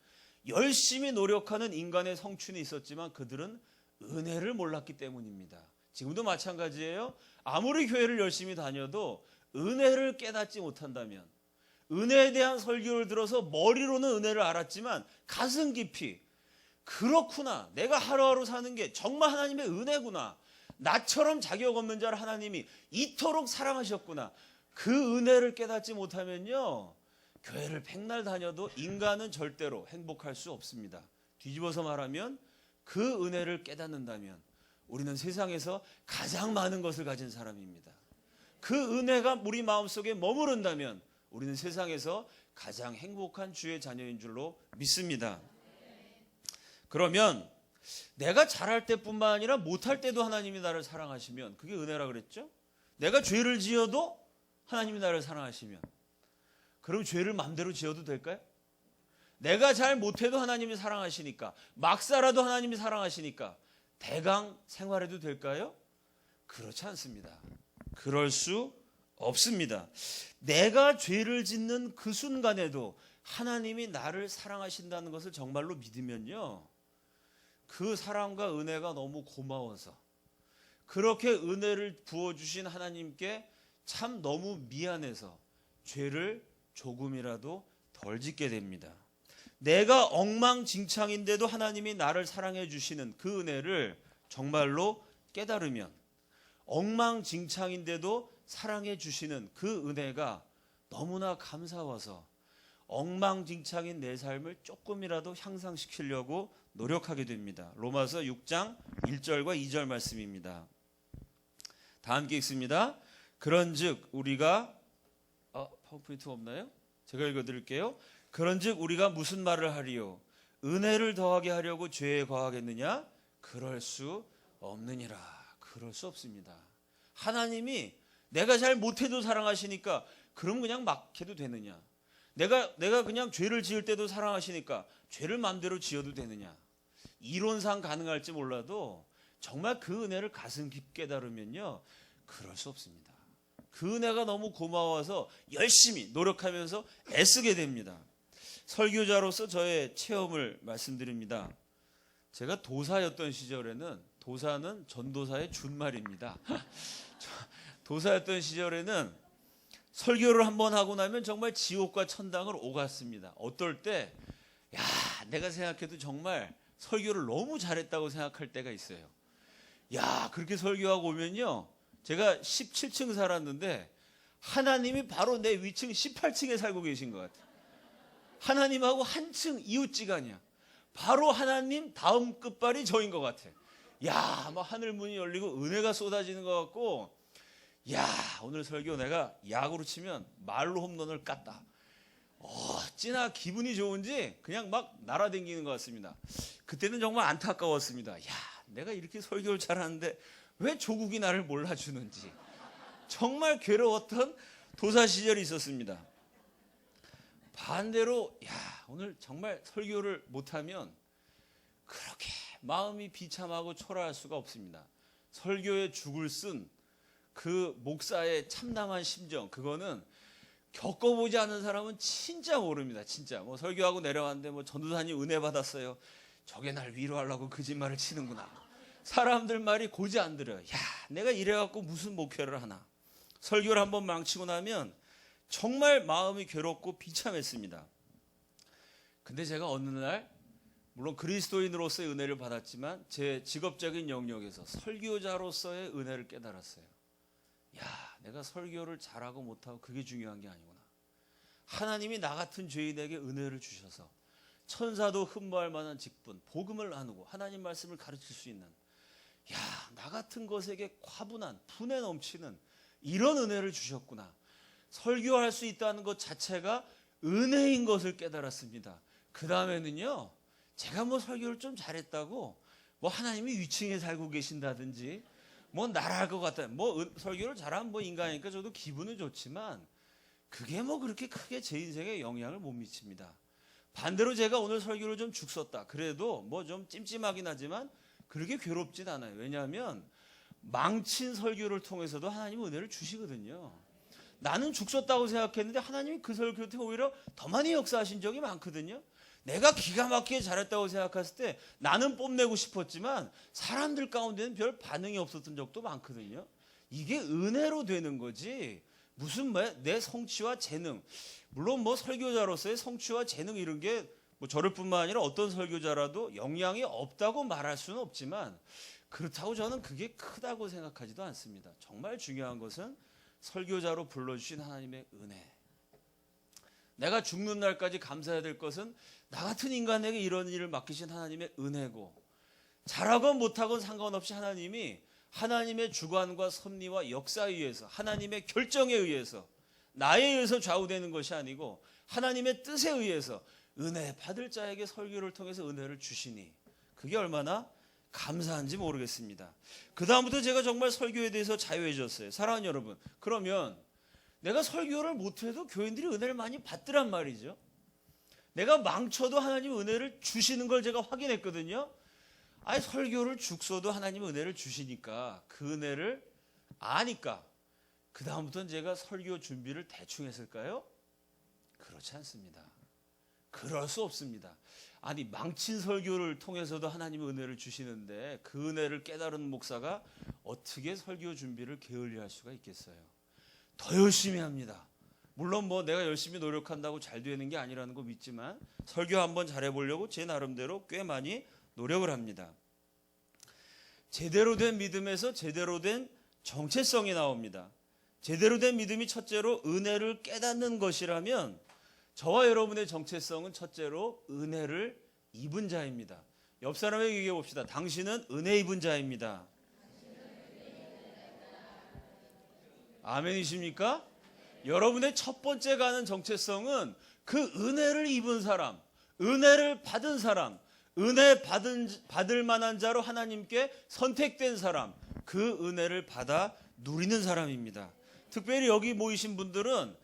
열심히 노력하는 인간의 성취는 있었지만 그들은 은혜를 몰랐기 때문입니다. 지금도 마찬가지예요. 아무리 교회를 열심히 다녀도 은혜를 깨닫지 못한다면, 은혜에 대한 설교를 들어서 머리로는 은혜를 알았지만 가슴 깊이 그렇구나, 내가 하루하루 사는 게 정말 하나님의 은혜구나, 나처럼 자격 없는 자를 하나님이 이토록 사랑하셨구나, 그 은혜를 깨닫지 못하면요, 교회를 백날 다녀도 인간은 절대로 행복할 수 없습니다. 뒤집어서 말하면 그 은혜를 깨닫는다면 우리는 세상에서 가장 많은 것을 가진 사람입니다. 그 은혜가 우리 마음속에 머무른다면 우리는 세상에서 가장 행복한 주의 자녀인 줄로 믿습니다. 그러면 내가 잘할 때뿐만 아니라 못할 때도 하나님이 나를 사랑하시면 그게 은혜라 그랬죠? 내가 죄를 지어도 하나님이 나를 사랑하시면, 그럼 죄를 마음대로 지어도 될까요? 내가 잘 못해도 하나님이 사랑하시니까, 막 살아도 하나님이 사랑하시니까 대강 생활해도 될까요? 그렇지 않습니다. 그럴 수 없습니다. 내가 죄를 짓는 그 순간에도 하나님이 나를 사랑하신다는 것을 정말로 믿으면요, 그 사랑과 은혜가 너무 고마워서, 그렇게 은혜를 부어주신 하나님께 참 너무 미안해서 죄를 조금이라도 덜 짓게 됩니다. 내가 엉망진창인데도 하나님이 나를 사랑해 주시는 그 은혜를 정말로 깨달으면, 엉망진창인데도 사랑해 주시는 그 은혜가 너무나 감사워서 엉망진창인 내 삶을 조금이라도 향상시키려고 노력하게 됩니다. 로마서 6장 1절과 2절 말씀입니다. 다 함께 읽습니다. 그런즉 우리가 파워포인트 없나요? 제가 읽어드릴게요. 그런즉 우리가 무슨 말을 하리요? 은혜를 더하게 하려고 죄에 거하겠느냐? 그럴 수 없느니라. 그럴 수 없습니다. 하나님이 내가 잘 못해도 사랑하시니까 그럼 그냥 막 해도 되느냐? 내가 그냥 죄를 지을 때도 사랑하시니까 죄를 마음대로 지어도 되느냐? 이론상 가능할지 몰라도 정말 그 은혜를 가슴 깊게 깨달으면요, 그럴 수 없습니다. 그 은혜가 너무 고마워서 열심히 노력하면서 애쓰게 됩니다. 설교자로서 저의 체험을 말씀드립니다. 제가 도사였던 시절에는, 도사는 전도사의 준말입니다. 도사였던 시절에는 설교를 한번 하고 나면 정말 지옥과 천당을 오갔습니다. 어떨 때 내가 생각해도 정말 설교를 너무 잘했다고 생각할 때가 있어요. 그렇게 설교하고 오면요, 제가 17층 살았는데 하나님이 바로 내 위층 18층에 살고 계신 것 같아요. 하나님하고 한층 이웃지간이야. 바로 하나님 다음 끝발이 저인 것 같아. 막 하늘 문이 열리고 은혜가 쏟아지는 것 같고, 오늘 설교 내가 야구로 치면 말로 홈런을 깠다. 어찌나 기분이 좋은지 그냥 막 날아다니는 것 같습니다. 그때는 정말 안타까웠습니다. 내가 이렇게 설교를 잘하는데 왜 조국이 나를 몰라주는지 정말 괴로웠던 도사 시절이 있었습니다. 반대로 오늘 정말 설교를 못하면 그렇게 마음이 비참하고 초라할 수가 없습니다. 설교에 죽을 쓴 그 목사의 참담한 심정, 그거는 겪어보지 않은 사람은 진짜 모릅니다. 진짜 뭐 설교하고 내려왔는데 뭐 전도사님 은혜 받았어요, 저게 날 위로하려고 거짓말을 치는구나. 사람들 말이 고지 안 들어요. 내가 이래갖고 무슨 목회를 하나. 설교를 한번 망치고 나면 정말 마음이 괴롭고 비참했습니다. 근데 제가 어느 날 물론 그리스도인으로서의 은혜를 받았지만 제 직업적인 영역에서 설교자로서의 은혜를 깨달았어요. 야, 내가 설교를 잘하고 못하고 그게 중요한 게 아니구나. 하나님이 나 같은 죄인에게 은혜를 주셔서 천사도 흠모할 만한 직분, 복음을 나누고 하나님 말씀을 가르칠 수 있는, 야, 나 같은 것에게 과분한, 분에 넘치는 이런 은혜를 주셨구나. 설교할 수 있다는 것 자체가 은혜인 것을 깨달았습니다. 그 다음에는요, 제가 뭐 설교를 좀 잘했다고 뭐 하나님이 위층에 살고 계신다든지 뭐 나랄 것 같다, 뭐 설교를 잘하면 뭐 인간이니까 저도 기분은 좋지만 그게 뭐 그렇게 크게 제 인생에 영향을 못 미칩니다. 반대로 제가 오늘 설교를 좀 죽썼다 그래도 뭐 좀 찜찜하긴 하지만 그렇게 괴롭진 않아요. 왜냐하면 망친 설교를 통해서도 하나님은 은혜를 주시거든요. 나는 죽썼다고 생각했는데 하나님이 그 설교를 통해 오히려 더 많이 역사하신 적이 많거든요. 내가 기가 막히게 잘했다고 생각했을 때 나는 뽐내고 싶었지만 사람들 가운데는 별 반응이 없었던 적도 많거든요. 이게 은혜로 되는 거지 무슨 내 성취와 재능, 물론 뭐 설교자로서의 성취와 재능 이런 게 뭐 저를 뿐만 아니라 어떤 설교자라도 영향이 없다고 말할 수는 없지만 그렇다고 저는 그게 크다고 생각하지도 않습니다. 정말 중요한 것은 설교자로 불러주신 하나님의 은혜. 내가 죽는 날까지 감사해야 될 것은 나 같은 인간에게 이런 일을 맡기신 하나님의 은혜고, 잘하건 못하건 상관없이 하나님이 하나님의 주관과 섭리와 역사에 의해서, 하나님의 결정에 의해서, 나에 의해서 좌우되는 것이 아니고 하나님의 뜻에 의해서 은혜 받을 자에게 설교를 통해서 은혜를 주시니 그게 얼마나 감사한지 모르겠습니다. 그 다음부터 제가 정말 설교에 대해서 자유해졌어요. 사랑하는 여러분, 그러면 내가 설교를 못해도 교인들이 은혜를 많이 받더란 말이죠. 내가 망쳐도 하나님 은혜를 주시는 걸 제가 확인했거든요. 아니 설교를 죽서도 하나님 은혜를 주시니까 그 은혜를 아니까 그 다음부터는 제가 설교 준비를 대충 했을까요? 그렇지 않습니다. 그럴 수 없습니다. 아니 망친 설교를 통해서도 하나님의 은혜를 주시는데 그 은혜를 깨달은 목사가 어떻게 설교 준비를 게을리할 수가 있겠어요? 더 열심히 합니다. 물론 뭐 내가 열심히 노력한다고 잘 되는 게 아니라는 거 믿지만 설교 한번 잘해보려고 제 나름대로 꽤 많이 노력을 합니다. 제대로 된 믿음에서 제대로 된 정체성이 나옵니다. 제대로 된 믿음이 첫째로 은혜를 깨닫는 것이라면 저와 여러분의 정체성은 첫째로 은혜를 입은 자입니다. 옆 사람에게 얘기해 봅시다. 당신은 은혜 입은 자입니다. 아멘이십니까? 여러분의 첫 번째 가는 정체성은 그 은혜를 입은 사람, 은혜를 받은 사람, 은혜 받을 만한 자로 하나님께 선택된 사람, 그 은혜를 받아 누리는 사람입니다. 특별히 여기 모이신 분들은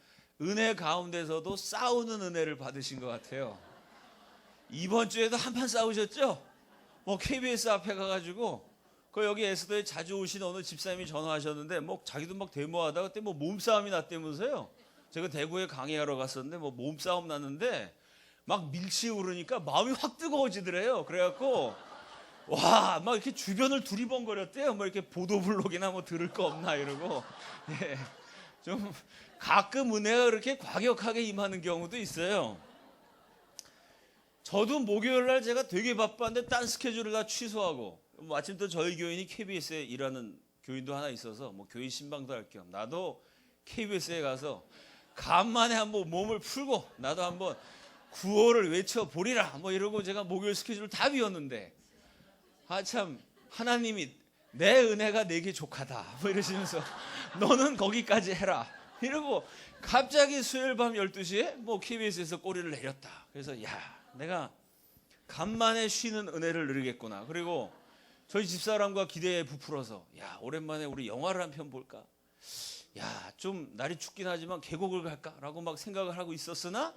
은혜 가운데서도 싸우는 은혜를 받으신 것 같아요. 이번 주에도 한판 싸우셨죠? 뭐 KBS 앞에 가가지고 그 여기 에스더에 자주 오신 어느 집사님이 전화하셨는데 뭐 자기도 막 데모하다 그때 뭐 몸싸움이 났다면서요. 제가 대구에 강의하러 갔었는데 뭐 몸싸움 났는데 막 밀치에 오르니까 마음이 확 뜨거워지더래요. 그래갖고 와 막 이렇게 주변을 두리번거렸대요. 뭐 이렇게 보도블록이나 뭐 들을 거 없나 이러고. 예, 좀 가끔 은혜가 그렇게 과격하게 임하는 경우도 있어요. 저도 목요일 날 제가 되게 바빴는데 딴 스케줄을 다 취소하고 마침 또 저희 교인이 KBS에 일하는 교인도 하나 있어서 뭐 교인 신방도 할 겸 나도 KBS에 가서 간만에 한번 몸을 풀고 나도 한번 구호를 외쳐보리라 뭐 이러고 제가 목요일 스케줄을 다 비웠는데 참 하나님이 내 은혜가 내게 족하다 뭐 이러시면서 너는 거기까지 해라 이러고 갑자기 수요일 밤 12시에 뭐 KBS에서 꼬리를 내렸다. 그래서 야 내가 간만에 쉬는 은혜를 누리겠구나. 그리고 저희 집사람과 기대에 부풀어서 야 오랜만에 우리 영화를 한 편 볼까? 야 좀 날이 춥긴 하지만 계곡을 갈까라고 막 생각을 하고 있었으나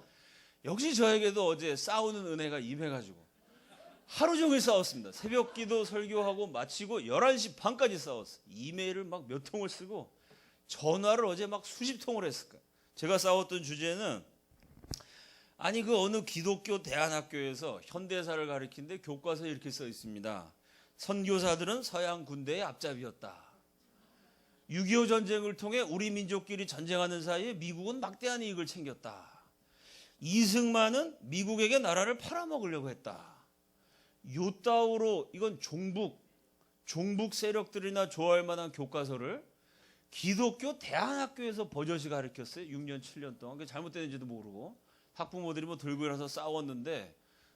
역시 저에게도 어제 싸우는 은혜가 임해가지고 하루 종일 싸웠습니다. 새벽 기도 설교하고 마치고 11시 반까지 싸웠어요. 이메일을 막 몇 통을 쓰고 전화를 어제 막 수십 통을 했을 거예요. 제가 싸웠던 주제는 아니 그 어느 기독교 대안학교에서 현대사를 가리키는데 교과서에 이렇게 써 있습니다. 선교사들은 서양 군대의 앞잡이였다. 6.25 전쟁을 통해 우리 민족끼리 전쟁하는 사이에 미국은 막대한 이익을 챙겼다. 이승만은 미국에게 나라를 팔아먹으려고 했다. 요따우로 이건 종북 세력들이나 좋아할 만한 교과서를 기독교 대안학교에서 버젓이 가르쳤어요. 6년 7년 동안. 그게 잘못됐는지도 모르고 학부모들이 뭐 들고 일어나서 싸웠는데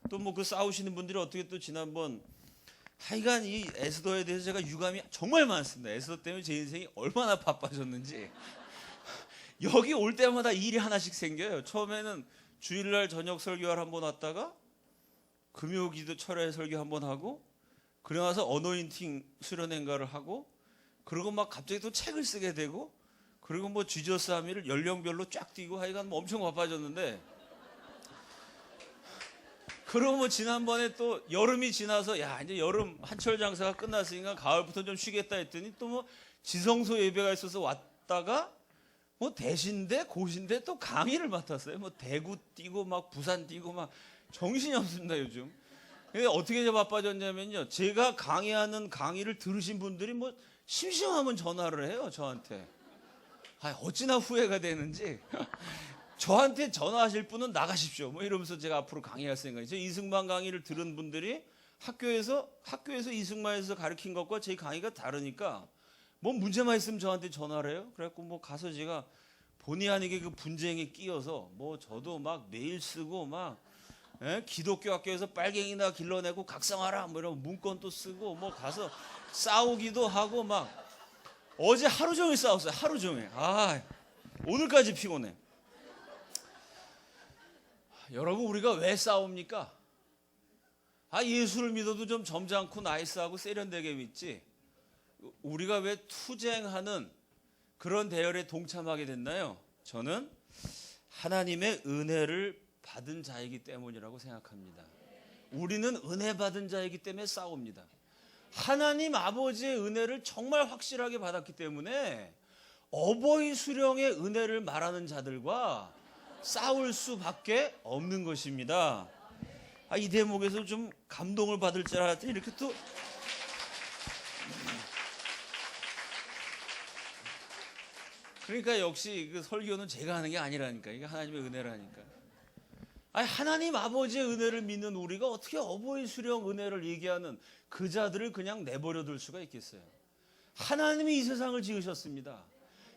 또 뭐 그 싸우시는 분들이 어떻게 또 지난번 하여간 이 에스더에 대해서 제가 유감이 정말 많습니다. 에스더 때문에 제 인생이 얼마나 바빠졌는지 여기 올 때마다 일이 하나씩 생겨요. 처음에는 주일날 저녁 설교를 한번 왔다가 금요기도 철회 설교 한번 하고 그러고 나서 어노인팅 수련회인가를 하고 그리고 막 갑자기 또 책을 쓰게 되고 그리고 뭐 지저스 하미를 연령별로 쫙 띄고 하여간 뭐 엄청 바빠졌는데 그러고 뭐 지난번에 또 여름이 지나서 야 이제 여름 한철 장사가 끝났으니까 가을부터 좀 쉬겠다 했더니 또 뭐 지성소 예배가 있어서 왔다가 뭐 대신대 고신대 또 강의를 맡았어요. 뭐 대구 뛰고 막 부산 뛰고 막 정신이 없습니다 요즘. 근데 어떻게 바빠졌냐면요. 제가 강의하는 강의를 들으신 분들이 뭐 심심하면 전화를 해요 저한테. 어찌나 후회가 되는지. 저한테 전화하실 분은 나가십시오. 뭐 이러면서 제가 앞으로 강의할 생각이죠. 이승만 강의를 들은 분들이 학교에서 이승만에서 가르친 것과 제 강의가 다르니까 뭐 문제만 있으면 저한테 전화를 해요. 그래갖고 뭐 가서 제가 본의 아니게 그 분쟁에 끼어서 뭐 저도 막 메일 쓰고 막 기독교 학교에서 빨갱이나 길러내고 각성하라 뭐 이런 문건도 쓰고 뭐 가서 싸우기도 하고 막 어제 하루 종일 싸웠어요. 하루 종일. 오늘까지 피곤해. 여러분 우리가 왜 싸웁니까? 예수를 믿어도 좀 점잖고 나이스하고 세련되게 믿지. 우리가 왜 투쟁하는 그런 대열에 동참하게 됐나요? 저는 하나님의 은혜를 받은 자이기 때문이라고 생각합니다. 우리는 은혜 받은 자이기 때문에 싸웁니다. 하나님 아버지의 은혜를 정말 확실하게 받았기 때문에 어버이 수령의 은혜를 말하는 자들과 싸울 수밖에 없는 것입니다. 이 대목에서 좀 감동을 받을 줄 알았더니 이렇게 또 그러니까 역시 그 설교는 제가 하는 게 아니라니까. 이게 하나님의 은혜라니까. 하나님 아버지의 은혜를 믿는 우리가 어떻게 어버이 수령 은혜를 얘기하는 그 자들을 그냥 내버려 둘 수가 있겠어요. 하나님이 이 세상을 지으셨습니다.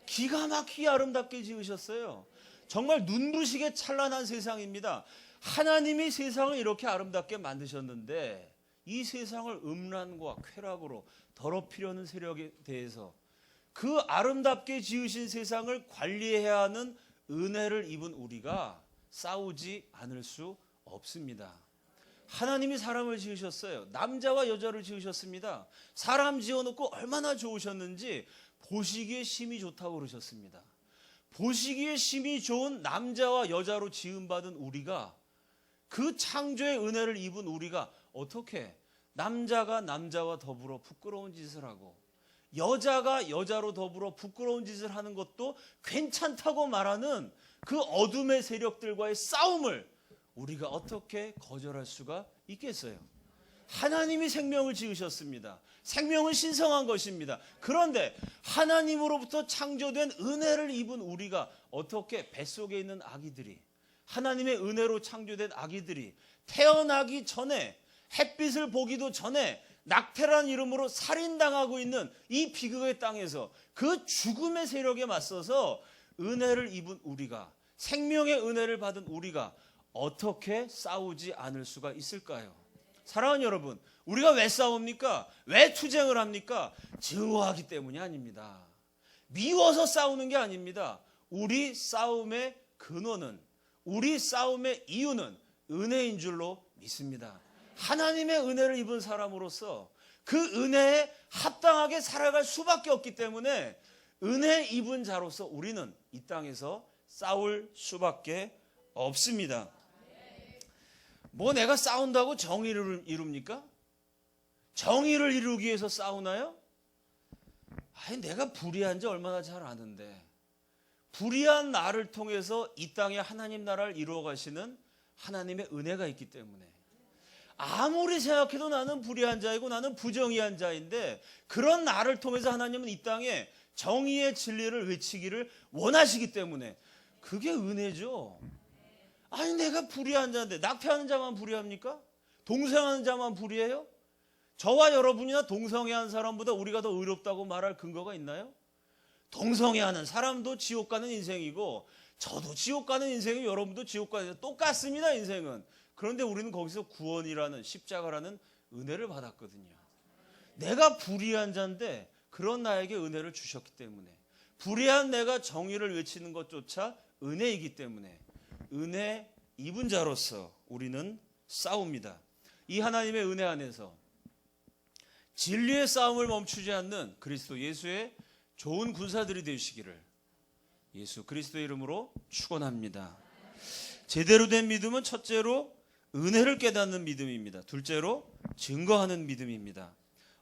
기가 막히게 아름답게 지으셨어요. 정말 눈부시게 찬란한 세상입니다. 하나님이 세상을 이렇게 아름답게 만드셨는데 이 세상을 음란과 쾌락으로 더럽히려는 세력에 대해서 그 아름답게 지으신 세상을 관리해야 하는 은혜를 입은 우리가 싸우지 않을 수 없습니다. 하나님이 사람을 지으셨어요. 남자와 여자를 지으셨습니다. 사람 지어놓고 얼마나 좋으셨는지 보시기에 심히 좋다고 그러셨습니다. 보시기에 심히 좋은 남자와 여자로 지음받은 우리가 그 창조의 은혜를 입은 우리가 어떻게 남자가 남자와 더불어 부끄러운 짓을 하고 여자가 여자로 더불어 부끄러운 짓을 하는 것도 괜찮다고 말하는 그 어둠의 세력들과의 싸움을 우리가 어떻게 거절할 수가 있겠어요? 하나님이 생명을 지으셨습니다. 생명은 신성한 것입니다. 그런데 하나님으로부터 창조된 은혜를 입은 우리가 어떻게 뱃속에 있는 아기들이 하나님의 은혜로 창조된 아기들이 태어나기 전에 햇빛을 보기도 전에 낙태란 이름으로 살인당하고 있는 이 비극의 땅에서 그 죽음의 세력에 맞서서 은혜를 입은 우리가 생명의 은혜를 받은 우리가 어떻게 싸우지 않을 수가 있을까요? 사랑하는 여러분, 우리가 왜 싸웁니까? 왜 투쟁을 합니까? 증오하기 때문이 아닙니다. 미워서 싸우는 게 아닙니다. 우리 싸움의 근원은, 우리 싸움의 이유는 은혜인 줄로 믿습니다. 하나님의 은혜를 입은 사람으로서 그 은혜에 합당하게 살아갈 수밖에 없기 때문에 은혜 입은 자로서 우리는 이 땅에서 싸울 수밖에 없습니다. 뭐 내가 싸운다고 정의를 이룹니까? 정의를 이루기 위해서 싸우나요? 내가 불의한 지 얼마나 잘 아는데 불의한 나를 통해서 이 땅에 하나님 나라를 이루어 가시는 하나님의 은혜가 있기 때문에 아무리 생각해도 나는 불의한 자이고 나는 부정의한 자인데 그런 나를 통해서 하나님은 이 땅에 정의의 진리를 외치기를 원하시기 때문에 그게 은혜죠. 내가 불의한 자인데 낙태하는 자만 불의합니까? 동성애하는 자만 불의해요? 저와 여러분이나 동성애한 사람보다 우리가 더 의롭다고 말할 근거가 있나요? 동성애하는 사람도 지옥 가는 인생이고 저도 지옥 가는 인생이고 여러분도 지옥 가는 인생 똑같습니다. 인생은. 그런데 우리는 거기서 구원이라는 십자가라는 은혜를 받았거든요. 내가 불의한 자인데 그런 나에게 은혜를 주셨기 때문에, 불의한 내가 정의를 외치는 것조차 은혜이기 때문에 은혜 입은 자로서 우리는 싸웁니다. 이 하나님의 은혜 안에서 진리의 싸움을 멈추지 않는 그리스도 예수의 좋은 군사들이 되시기를 예수 그리스도의 이름으로 축원합니다. 제대로 된 믿음은 첫째로 은혜를 깨닫는 믿음입니다. 둘째로 증거하는 믿음입니다.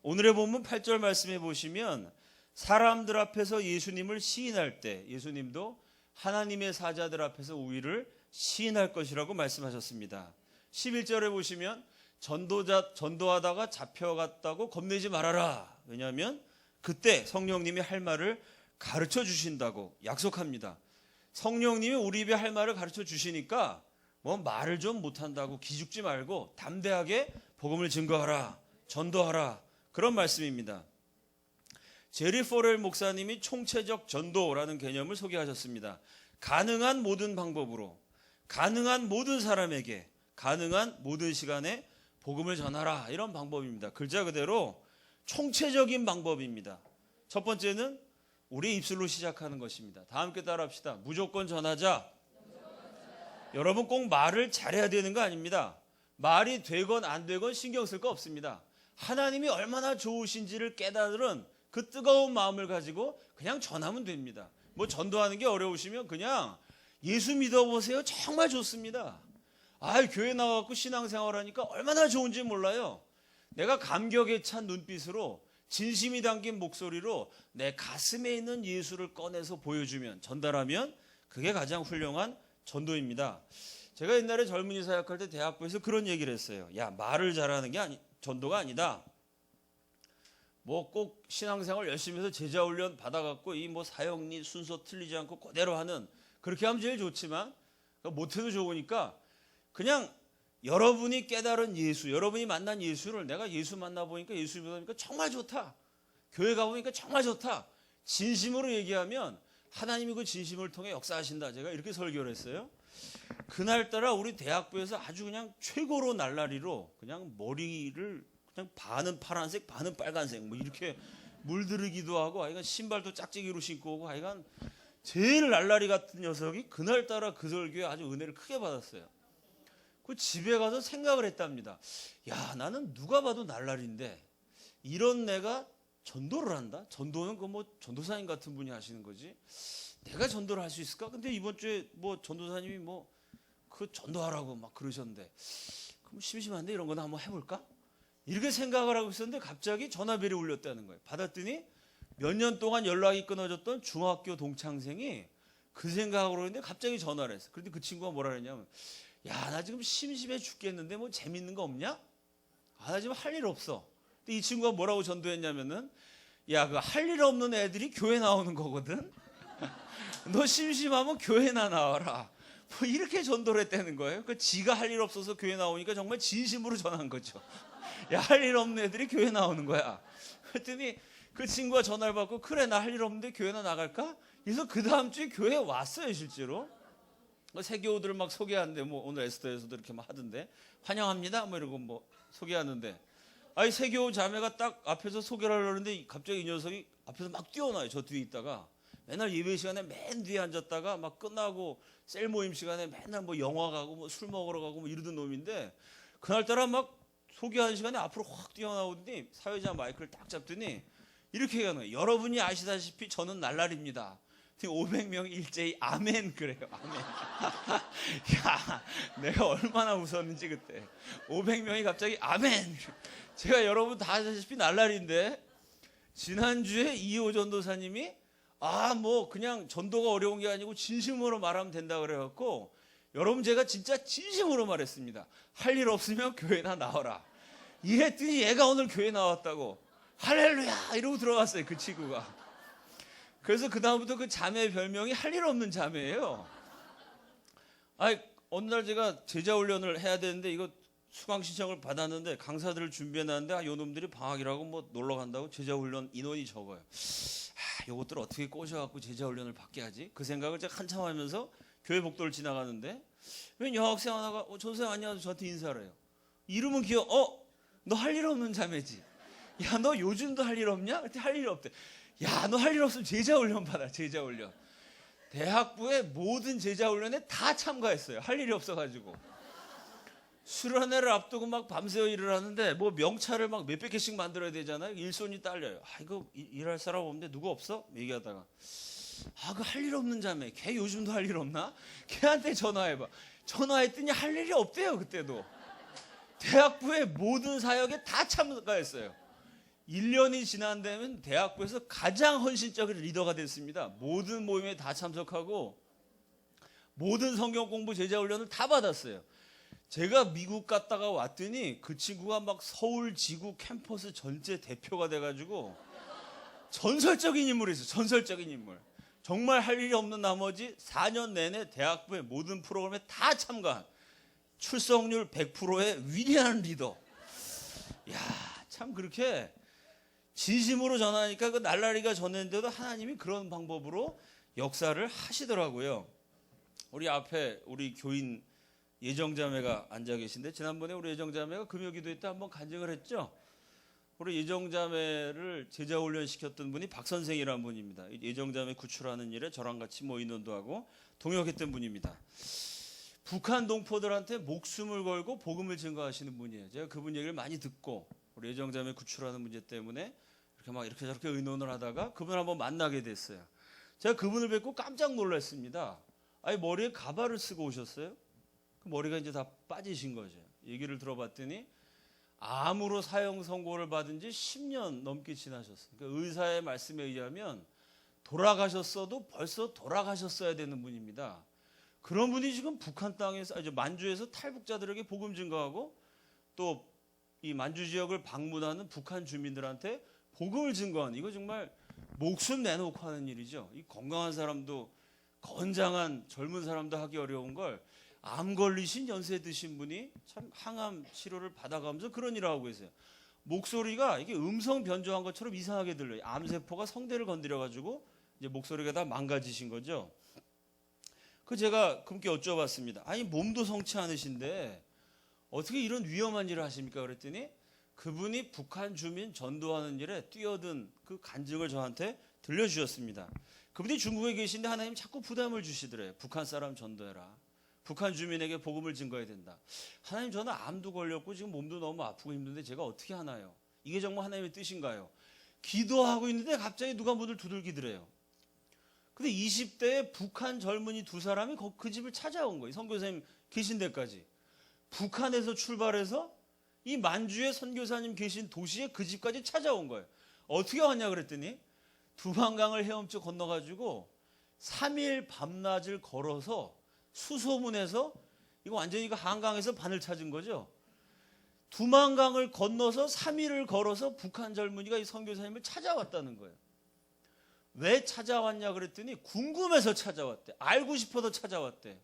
오늘의 본문 8절 말씀해 보시면 사람들 앞에서 예수님을 시인할 때 예수님도 하나님의 사자들 앞에서 우리를 시인할 것이라고 말씀하셨습니다. 11절에 보시면 전도하다가 잡혀갔다고 겁내지 말아라. 왜냐하면 그때 성령님이 할 말을 가르쳐 주신다고 약속합니다. 성령님이 우리 입에 할 말을 가르쳐 주시니까 뭐 말을 좀 못한다고 기죽지 말고 담대하게 복음을 증거하라, 전도하라, 그런 말씀입니다. 제리 포렐 목사님이 총체적 전도라는 개념을 소개하셨습니다. 가능한 모든 방법으로 가능한 모든 사람에게 가능한 모든 시간에 복음을 전하라, 이런 방법입니다. 글자 그대로 총체적인 방법입니다. 첫 번째는 우리 입술로 시작하는 것입니다. 다 함께 따라합시다. 무조건 전하자. 여러분 꼭 말을 잘해야 되는 거 아닙니다. 말이 되건 안 되건 신경 쓸 거 없습니다. 하나님이 얼마나 좋으신지를 깨달은 그 뜨거운 마음을 가지고 그냥 전하면 됩니다. 뭐 전도하는 게 어려우시면 그냥 예수 믿어보세요. 정말 좋습니다. 교회 나와갖고 신앙생활하니까 얼마나 좋은지 몰라요. 내가 감격에 찬 눈빛으로 진심이 담긴 목소리로 내 가슴에 있는 예수를 꺼내서 보여주면, 전달하면 그게 가장 훌륭한 전도입니다. 제가 옛날에 젊은이 사역할 때 대학부에서 그런 얘기를 했어요. 야, 말을 잘하는 게 전도가 아니다. 뭐 꼭 신앙생활 열심히 해서 제자훈련 받아갖고 이 뭐 사역리 순서 틀리지 않고 그대로 하는, 그렇게 하면 제일 좋지만 못해도 좋으니까 그냥 여러분이 깨달은 예수, 여러분이 만난 예수를 내가 예수 만나보니까 예수 믿으니까 정말 좋다. 교회 가보니까 정말 좋다. 진심으로 얘기하면 하나님이 그 진심을 통해 역사하신다. 제가 이렇게 설교를 했어요. 그날따라 우리 대학부에서 아주 그냥 최고로 날라리로 그냥 머리를 그냥 반은 파란색 반은 빨간색 뭐 이렇게 물들이기도 하고, 하여간 신발도 짝짝이로 신고 오고, 하여간 제일 날라리 같은 녀석이 그날따라 그 설교에 아주 은혜를 크게 받았어요. 그 집에 가서 생각을 했답니다. 야, 나는 누가 봐도 날라리인데 이런 내가 전도를 한다? 전도는 그 뭐 전도사님 같은 분이 하시는 거지. 내가 전도를 할 수 있을까? 근데 이번 주에 뭐 전도사님이 뭐 그 전도하라고 막 그러셨는데, 그럼 심심한데 이런 거나 한번 해볼까? 이렇게 생각을 하고 있었는데 갑자기 전화벨이 울렸다는 거예요. 받았더니 몇 년 동안 연락이 끊어졌던 중학교 동창생이 그 생각으로 했는데 갑자기 전화를 했어. 그런데 그 친구가 뭐라 그랬냐면, 야, 나 지금 심심해 죽겠는데 뭐 재밌는 거 없냐? 나 지금 할 일 없어. 근데 이 친구가 뭐라고 전도했냐면은, 야, 그 할 일 없는 애들이 교회 나오는 거거든. 너 심심하면 교회나 나와라. 뭐 이렇게 전도를 했다는 거예요. 그 지가 할 일 없어서 교회 나오니까 정말 진심으로 전한 거죠. 야, 할 일 없는 애들이 교회 나오는 거야. 그랬더니 그 친구가 전화를 받고, 그래, 나 할 일 없는데 교회나 나갈까? 그래서 그 다음 주에 교회에 왔어요, 실제로. 세교우들을 막 소개하는데, 뭐 오늘 에스더에서도 이렇게 막 하던데, 환영합니다 뭐 이러고 뭐 소개하는데, 세교우 자매가 딱 앞에서 소개를 하려는데 갑자기 이 녀석이 앞에서 막 뛰어나요. 저 뒤에 있다가 맨날 예배 시간에 맨 뒤에 앉았다가 막 끝나고 셀 모임 시간에 맨날 뭐 영화 가고 뭐 술 먹으러 가고 뭐 이러던 놈인데, 그날따라 막 소개하는 시간에 앞으로 확 뛰어나오더니 사회자 마이크를 딱 잡더니 이렇게 얘기하는 거예요. 여러분이 아시다시피 저는 날라리입니다. 500명이 일제히 아멘 그래요. 아멘. 야, 내가 얼마나 웃었는지 그때. 500명이 갑자기 아멘. 제가 여러분 다 아시다시피 날라리인데, 지난주에 이호 전도사님이 뭐 그냥 전도가 어려운 게 아니고 진심으로 말하면 된다 그래갖고, 여러분 제가 진짜 진심으로 말했습니다. 할 일 없으면 교회나 나와라. 이랬더니 얘가 오늘 교회 나왔다고 할렐루야 이러고 들어갔어요, 그 친구가. 그래서 그 다음부터 그 자매 별명이 할 일 없는 자매예요. 어느 날 제가 제자 훈련을 해야 되는데 이거 수강 신청을 받았는데 강사들을 준비해놨는데 요 놈들이 방학이라고 뭐 놀러 간다고 제자훈련 인원이 적어요. 요것들 어떻게 꼬셔갖고 제자훈련을 받게 하지? 그 생각을 제가 한참 하면서 교회 복도를 지나가는데 웬 여학생 하나가 전생 안녕하세요 저한테 인사를 해요. 이름은 귀여워. 너 할 일 없는 자매지? 야, 너 요즘도 할 일 없냐? 그때 할 일이 없대. 야, 너 할 일 없으면 제자훈련 받아. 제자훈련. 대학부의 모든 제자훈련에 다 참가했어요. 할 일이 없어가지고. 수련회를 앞두고 막 밤새워 일을 하는데 뭐 명찰을 막 몇백 개씩 만들어야 되잖아요. 일손이 딸려요. 이거 일할 사람 없는데 누구 없어? 얘기하다가 그 할 일 없는 자매. 걔 요즘도 할 일 없나? 걔한테 전화해봐. 전화했더니 할 일이 없대요. 그때도. 대학부의 모든 사역에 다 참가했어요. 1년이 지난 데면 대학부에서 가장 헌신적인 리더가 됐습니다. 모든 모임에 다 참석하고 모든 성경 공부 제자 훈련을 다 받았어요. 제가 미국 갔다가 왔더니 그 친구가 막 서울 지구 캠퍼스 전체 대표가 돼가지고 전설적인 인물이었어요. 전설적인 인물. 정말 할 일이 없는 나머지 4년 내내 대학부의 모든 프로그램에 다 참가한 출석률 100%의 위대한 리더. 야, 참 그렇게 진심으로 전하니까 그 날라리가 전했는데도 하나님이 그런 방법으로 역사를 하시더라고요. 우리 앞에 우리 교인 예정자매가 앉아 계신데 지난번에 우리 예정자매가 금요기도회 때 한번 간증을 했죠. 우리 예정자매를 제자훈련 시켰던 분이 박 선생이라는 분입니다. 예정자매 구출하는 일에 저랑 같이 뭐 인원도 하고 동역했던 분입니다. 북한 동포들한테 목숨을 걸고 복음을 증거하시는 분이에요. 제가 그분 얘기를 많이 듣고 우리 예정자매 구출하는 문제 때문에 이렇게 막 이렇게 저렇게 의논을 하다가 그분을 한번 만나게 됐어요. 제가 그분을 뵙고 깜짝 놀랐습니다. 머리에 가발을 쓰고 오셨어요. 그 머리가 이제 다 빠지신 거죠. 얘기를 들어봤더니 암으로 사형 선고를 받은 지 10년 넘게 지나셨어요. 그러니까 의사의 말씀에 의하면 돌아가셨어도 벌써 돌아가셨어야 되는 분입니다. 그런 분이 지금 북한 땅에서 만주에서 탈북자들에게 복음 증거하고 또 이 만주 지역을 방문하는 북한 주민들한테 복음을 증거하는 이거 정말 목숨 내놓고 하는 일이죠. 이 건강한 사람도 건장한 젊은 사람도 하기 어려운 걸 암 걸리신 연세 드신 분이 참 항암 치료를 받아가면서 그런 일을 하고 계세요. 목소리가 이게 음성 변조한 것처럼 이상하게 들려요. 암세포가 성대를 건드려가지고 이제 목소리가 다 망가지신 거죠. 그 제가 그분께 여쭤봤습니다. 몸도 성치 않으신데 어떻게 이런 위험한 일을 하십니까? 그랬더니 그분이 북한 주민 전도하는 일에 뛰어든 그 간증을 저한테 들려주셨습니다. 그분이 중국에 계신데 하나님 자꾸 부담을 주시더래요. 북한 사람 전도해라. 북한 주민에게 복음을 증거해야 된다. 하나님 저는 암도 걸렸고 지금 몸도 너무 아프고 힘든데 제가 어떻게 하나요? 이게 정말 하나님의 뜻인가요? 기도하고 있는데 갑자기 누가 문을 두들기더래요. 근데 20대에 북한 젊은이 두 사람이 그 집을 찾아온 거예요. 선교사님 계신 데까지. 북한에서 출발해서 이 만주에 선교사님 계신 도시에 그 집까지 찾아온 거예요. 어떻게 왔냐 그랬더니 두만강을 헤엄쳐 건너가지고 3일 밤낮을 걸어서 수소문에서 이거 완전히 한강에서 반을 찾은 거죠. 두만강을 건너서 3일을 걸어서 북한 젊은이가 이 선교사님을 찾아왔다는 거예요. 왜 찾아왔냐 그랬더니 궁금해서 찾아왔대. 알고 싶어서 찾아왔대.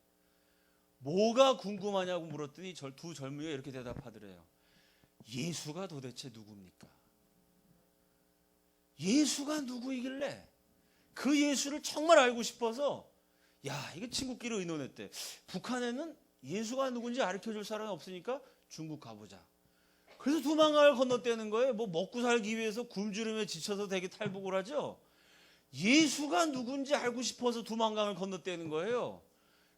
뭐가 궁금하냐고 물었더니 두 젊은이가 이렇게 대답하더래요. 예수가 도대체 누굽니까? 예수가 누구이길래 그 예수를 정말 알고 싶어서 이게 친구끼리 의논했대. 북한에는 예수가 누군지 가르쳐줄 사람이 없으니까 중국 가보자. 그래서 두만강을 건넜다는 거예요. 뭐 먹고 살기 위해서 굶주림에 지쳐서 되게 탈북을 하죠. 예수가 누군지 알고 싶어서 두만강을 건넜다는 거예요.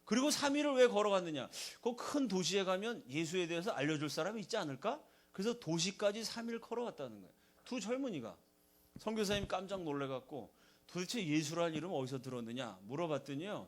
그리고 3일을 왜 걸어갔느냐. 그 큰 도시에 가면 예수에 대해서 알려줄 사람이 있지 않을까? 그래서 도시까지 3일 걸어갔다는 거예요. 두 젊은이가. 선교사님 깜짝 놀래갖고 도대체 예수라는 이름 어디서 들었느냐 물어봤더니요.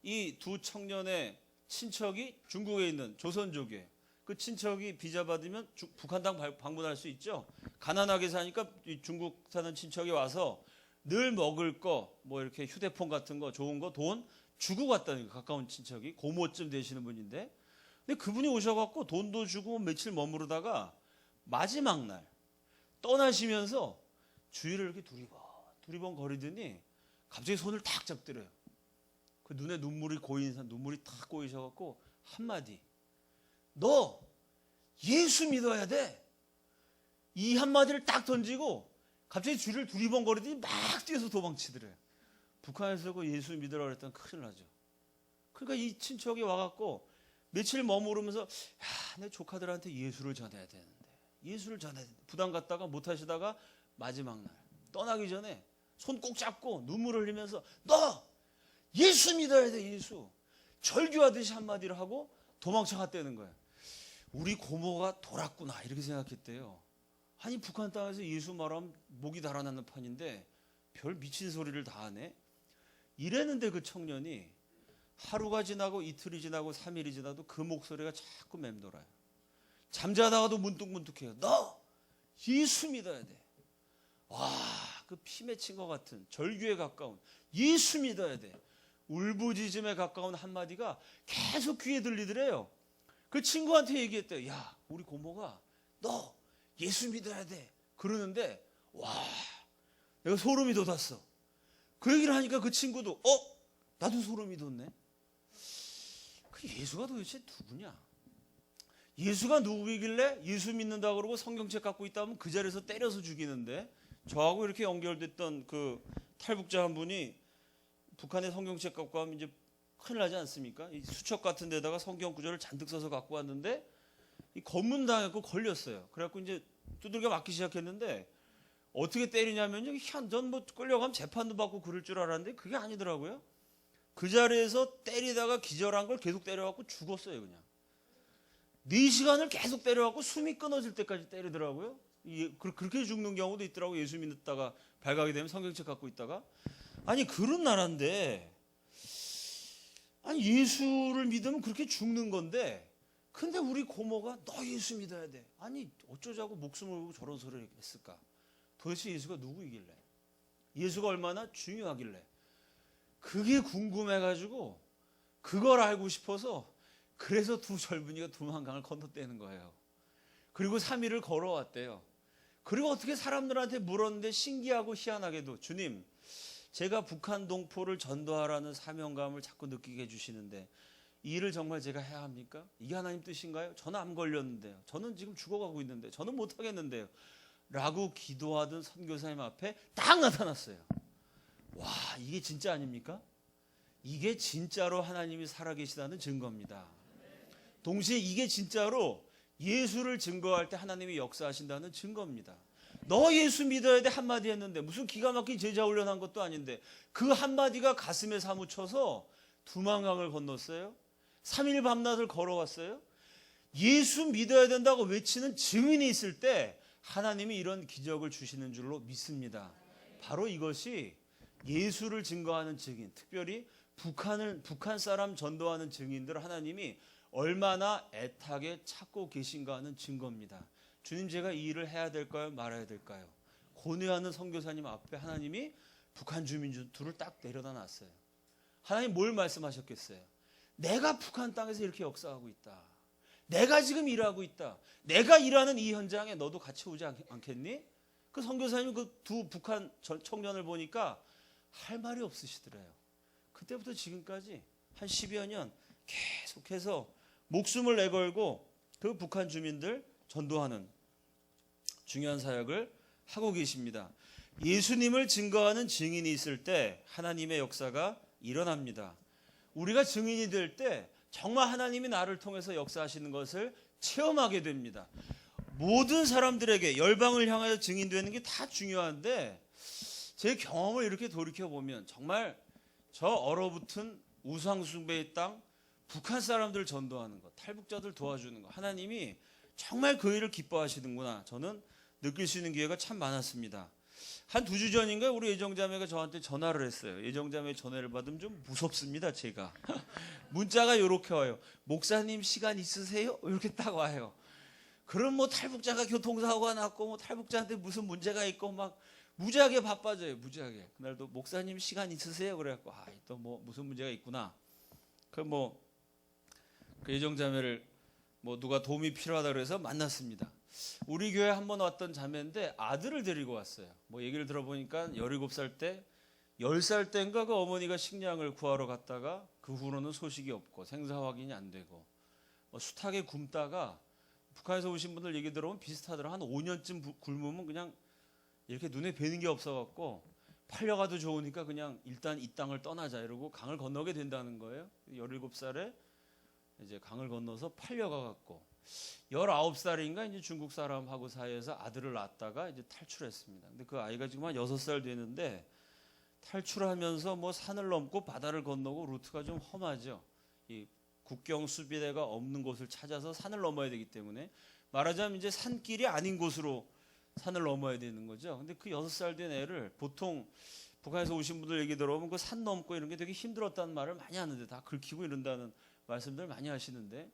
이 두 청년의 친척이 중국에 있는 조선족이에요. 그 친척이 비자 받으면 북한 땅 방문할 수 있죠. 가난하게 사니까 중국 사는 친척이 와서 늘 먹을 거, 뭐 이렇게 휴대폰 같은 거, 좋은 거, 돈 주고 갔다는 거예요. 가까운 친척이 고모쯤 되시는 분인데, 근데 그분이 오셔갖고 돈도 주고 며칠 머무르다가 마지막 날 떠나시면서 주위를 이렇게 두리번 거리더니 갑자기 손을 탁 잡더래요. 그 눈에 눈물이 탁 고이셔갖고 한마디. 너 예수 믿어야 돼. 이 한마디를 딱 던지고 갑자기 줄을 두리번거리더니 막 뛰어서 도망치더래. 북한에서 그 예수 믿으라고 그랬더니 큰일 나죠. 그러니까 이 친척이 와갖고 며칠 머무르면서 야, 내 조카들한테 예수를 전해야 되는데 예수를 전해야 되는데 부담 갖다가 못 하시다가 마지막 날 떠나기 전에 손 꼭 잡고 눈물을 흘리면서 너 예수 믿어야 돼. 예수. 절규하듯이 한마디를 하고 도망쳐 갔다는 거야. 우리 고모가 돌았구나 이렇게 생각했대요. 아니 북한 땅에서 예수 말하면 목이 달아나는 판인데 별 미친 소리를 다 하네. 이랬는데 그 청년이 하루가 지나고 이틀이 지나고 3일이 지나도 그 목소리가 자꾸 맴돌아요. 잠자다가도 문득문득해요. 너 예수 믿어야 돼. 와, 그 피 맺힌 것 같은 절규에 가까운 예수 믿어야 돼. 울부짖음에 가까운 한마디가 계속 귀에 들리더래요. 그 친구한테 얘기했대요. 야, 우리 고모가 너 예수 믿어야 돼. 그러는데 와, 내가 소름이 돋았어. 그 얘기를 하니까 그 친구도 나도 소름이 돋네. 그 예수가 도대체 누구냐? 예수가 누구이길래 예수 믿는다고 그러고 성경책 갖고 있다면 그 자리에서 때려서 죽이는데 저하고 이렇게 연결됐던 그 탈북자 한 분이 북한의 성경책 갖고 하면 이제 큰일 나지 않습니까? 이 수첩 같은 데다가 성경 구절을 잔뜩 써서 갖고 왔는데 이 검문당했고 걸렸어요. 그래갖고 이제 두들겨 맞기 시작했는데 어떻게 때리냐면요. 전 뭐 끌려가면 재판도 받고 그럴 줄 알았는데 그게 아니더라고요. 그 자리에서 때리다가 기절한 걸 계속 때려갖고 죽었어요. 그냥 4시간을 계속 때려갖고 숨이 끊어질 때까지 때리더라고요. 그렇게 죽는 경우도 있더라고요. 예수 믿다가 발각이 되면 성경책 갖고 있다가. 아니 그런 나라인데 아니 예수를 믿으면 그렇게 죽는 건데 근데 우리 고모가 너 예수 믿어야 돼. 아니 어쩌자고 목숨을 걸고 저런 소리를 했을까? 도대체 예수가 누구이길래? 예수가 얼마나 중요하길래? 그게 궁금해가지고 그걸 알고 싶어서 그래서 두 젊은이가 두만강을 건너뛰는 거예요. 그리고 3일을 걸어왔대요. 그리고 어떻게 사람들한테 물었는데 신기하고 희한하게도 주님 제가 북한 동포를 전도하라는 사명감을 자꾸 느끼게 해주시는데 이 일을 정말 제가 해야 합니까? 이게 하나님 뜻인가요? 저는 암 걸렸는데요. 저는 지금 죽어가고 있는데 저는 못하겠는데요. 라고 기도하던 선교사님 앞에 딱 나타났어요. 와, 이게 진짜 아닙니까? 이게 진짜로 하나님이 살아계시다는 증거입니다. 동시에 이게 진짜로 예수를 증거할 때 하나님이 역사하신다는 증거입니다. 너 예수 믿어야 돼 한마디 했는데 무슨 기가 막힌 제자 훈련한 것도 아닌데 그 한마디가 가슴에 사무쳐서 두만강을 건넜어요. 3일 밤낮을 걸어왔어요. 예수 믿어야 된다고 외치는 증인이 있을 때 하나님이 이런 기적을 주시는 줄로 믿습니다. 바로 이것이 예수를 증거하는 증인, 특별히 북한 사람 전도하는 증인들 하나님이 얼마나 애타게 찾고 계신가 하는 증거입니다. 주님 제가 이 일을 해야 될까요? 말아야 될까요? 고뇌하는 선교사님 앞에 하나님이 북한 주민 둘을 딱 내려다 놨어요. 하나님 뭘 말씀하셨겠어요? 내가 북한 땅에서 이렇게 역사하고 있다. 내가 지금 일하고 있다. 내가 일하는 이 현장에 너도 같이 오지 않겠니? 그 선교사님 그 두 북한 청년을 보니까 할 말이 없으시더래요. 그때부터 지금까지 한 10여 년 계속해서 목숨을 내걸고 그 북한 주민들 전도하는 중요한 사역을 하고 계십니다. 예수님을 증거하는 증인이 있을 때 하나님의 역사가 일어납니다. 우리가 증인이 될 때 정말 하나님이 나를 통해서 역사하시는 것을 체험하게 됩니다. 모든 사람들에게 열방을 향하여 증인되는 게 다 중요한데 제 경험을 이렇게 돌이켜보면 정말 저 얼어붙은 우상숭배의 땅 북한 사람들 전도하는 것, 탈북자들 도와주는 것 하나님이 정말 그 일을 기뻐하시는구나 저는 느낄 수 있는 기회가 참 많았습니다. 한 2주 전인가 우리 예정자매가 저한테 전화를 했어요. 예정자매 전화를 받으면 좀 무섭습니다. 제가 문자가 이렇게 와요. 목사님 시간 있으세요? 이렇게 딱 와요. 그럼 뭐 탈북자가 교통사고가 났고 뭐 탈북자한테 무슨 문제가 있고 막 무지하게 바빠져요. 무지하게. 그날도 목사님 시간 있으세요? 그래갖고 또 뭐 무슨 문제가 있구나. 그 예정자매를 뭐 누가 도움이 필요하다 그래서 만났습니다. 우리 교회 한번 왔던 자매인데 아들을 데리고 왔어요. 뭐 얘기를 들어보니까 17살 때 10살 때인가 그 어머니가 식량을 구하러 갔다가 그 후로는 소식이 없고 생사 확인이 안 되고 뭐 숱하게 굶다가 북한에서 오신 분들 얘기 들어보면 비슷하더라고요. 한 5년쯤 굶으면 그냥 이렇게 눈에 뵈는 게 없어갖고 팔려가도 좋으니까 그냥 일단 이 땅을 떠나자 이러고 강을 건너게 된다는 거예요. 17살에 이제 강을 건너서 팔려가갖고 19살인가 이제 중국 사람하고 사이에서 아들을 낳았다가 이제 탈출했습니다. 근데 그 아이가 지금 한 6살 되는데 탈출하면서 뭐 산을 넘고 바다를 건너고 루트가 좀 험하죠. 이 국경 수비대가 없는 곳을 찾아서 산을 넘어야 되기 때문에 말하자면 이제 산길이 아닌 곳으로 산을 넘어야 되는 거죠. 근데 그 6살 된 애를 보통 북한에서 오신 분들 얘기 들어보면 그 산 넘고 이런 게 되게 힘들었다는 말을 많이 하는데 다 긁히고 이런다는 말씀들 많이 하시는데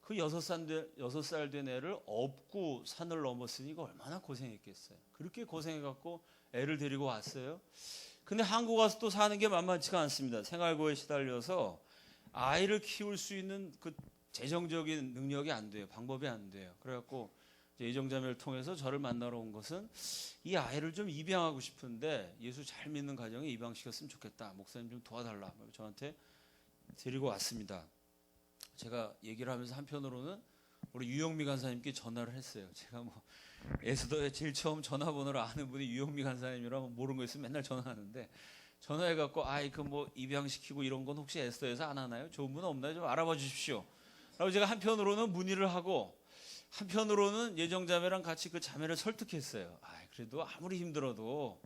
그 6살 된 애를 업고 산을 넘었으니 이거 얼마나 고생했겠어요. 그렇게 고생해갖고 애를 데리고 왔어요. 근데 한국 와서 또 사는 게 만만치가 않습니다. 생활고에 시달려서 아이를 키울 수 있는 그 재정적인 능력이 안 돼요. 방법이 안 돼요. 그래갖고 이정자매를 통해서 저를 만나러 온 것은 이 아이를 좀 입양하고 싶은데 예수 잘 믿는 가정에 입양시켰으면 좋겠다. 목사님 좀 도와달라. 저한테 데리고 왔습니다. 제가 얘기를 하면서 한편으로는 우리 유영미 간사님께 전화를 했어요. 제가 뭐 에스더에 제일 처음 전화번호를 아는 분이 유영미 간사님이라면 모르는 거 있으면 맨날 전화하는데 전화해갖고 아이 그 뭐 입양시키고 이런 건 혹시 에스더에서 안 하나요? 좋은 분 없나요? 좀 알아봐 주십시오. 라고 제가 한편으로는 문의를 하고 한편으로는 예정자매랑 같이 그 자매를 설득했어요. 그래도 아무리 힘들어도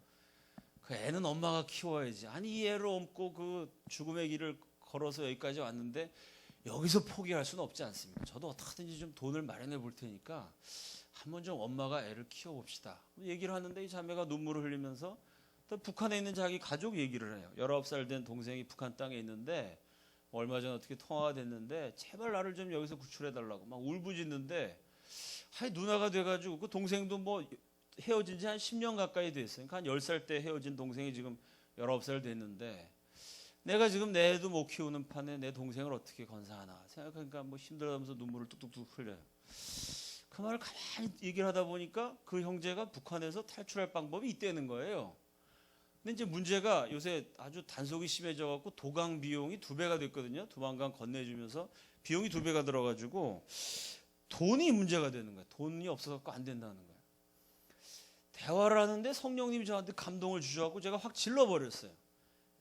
그 애는 엄마가 키워야지. 아니 이 애를 업고 그 죽음의 길을 걸어서 여기까지 왔는데 여기서 포기할 수는 없지 않습니까? 저도 어떻게든지 좀 돈을 마련해 볼 테니까 한번 좀 엄마가 애를 키워봅시다. 얘기를 하는데 이 자매가 눈물을 흘리면서 또 북한에 있는 자기 가족 얘기를 해요. 19살 된 동생이 북한 땅에 있는데 얼마 전에 어떻게 통화가 됐는데 제발 나를 좀 여기서 구출해달라고 막 울부짖는데 누나가 돼가지고 그 동생도 뭐 헤어진 지 한 10년 가까이 됐어요. 그러니까 한 10살 때 헤어진 동생이 지금 19살 됐는데 내가 지금 내 애도 못 키우는 판에 내 동생을 어떻게 건사하나 생각하니까 뭐 힘들어하면서 눈물을 뚝뚝뚝 흘려요. 그 말을 가만히 얘기를 하다 보니까 그 형제가 북한에서 탈출할 방법이 있다는 거예요. 근데 이제 문제가 요새 아주 단속이 심해져 갖고 도강 비용이 2배가 됐거든요. 두만강 건네주면서 비용이 2배가 들어가지고 돈이 문제가 되는 거예요. 돈이 없어서 안 된다는 거예요. 대화를 하는데 성령님이 저한테 감동을 주셔갖고 제가 확 질러버렸어요.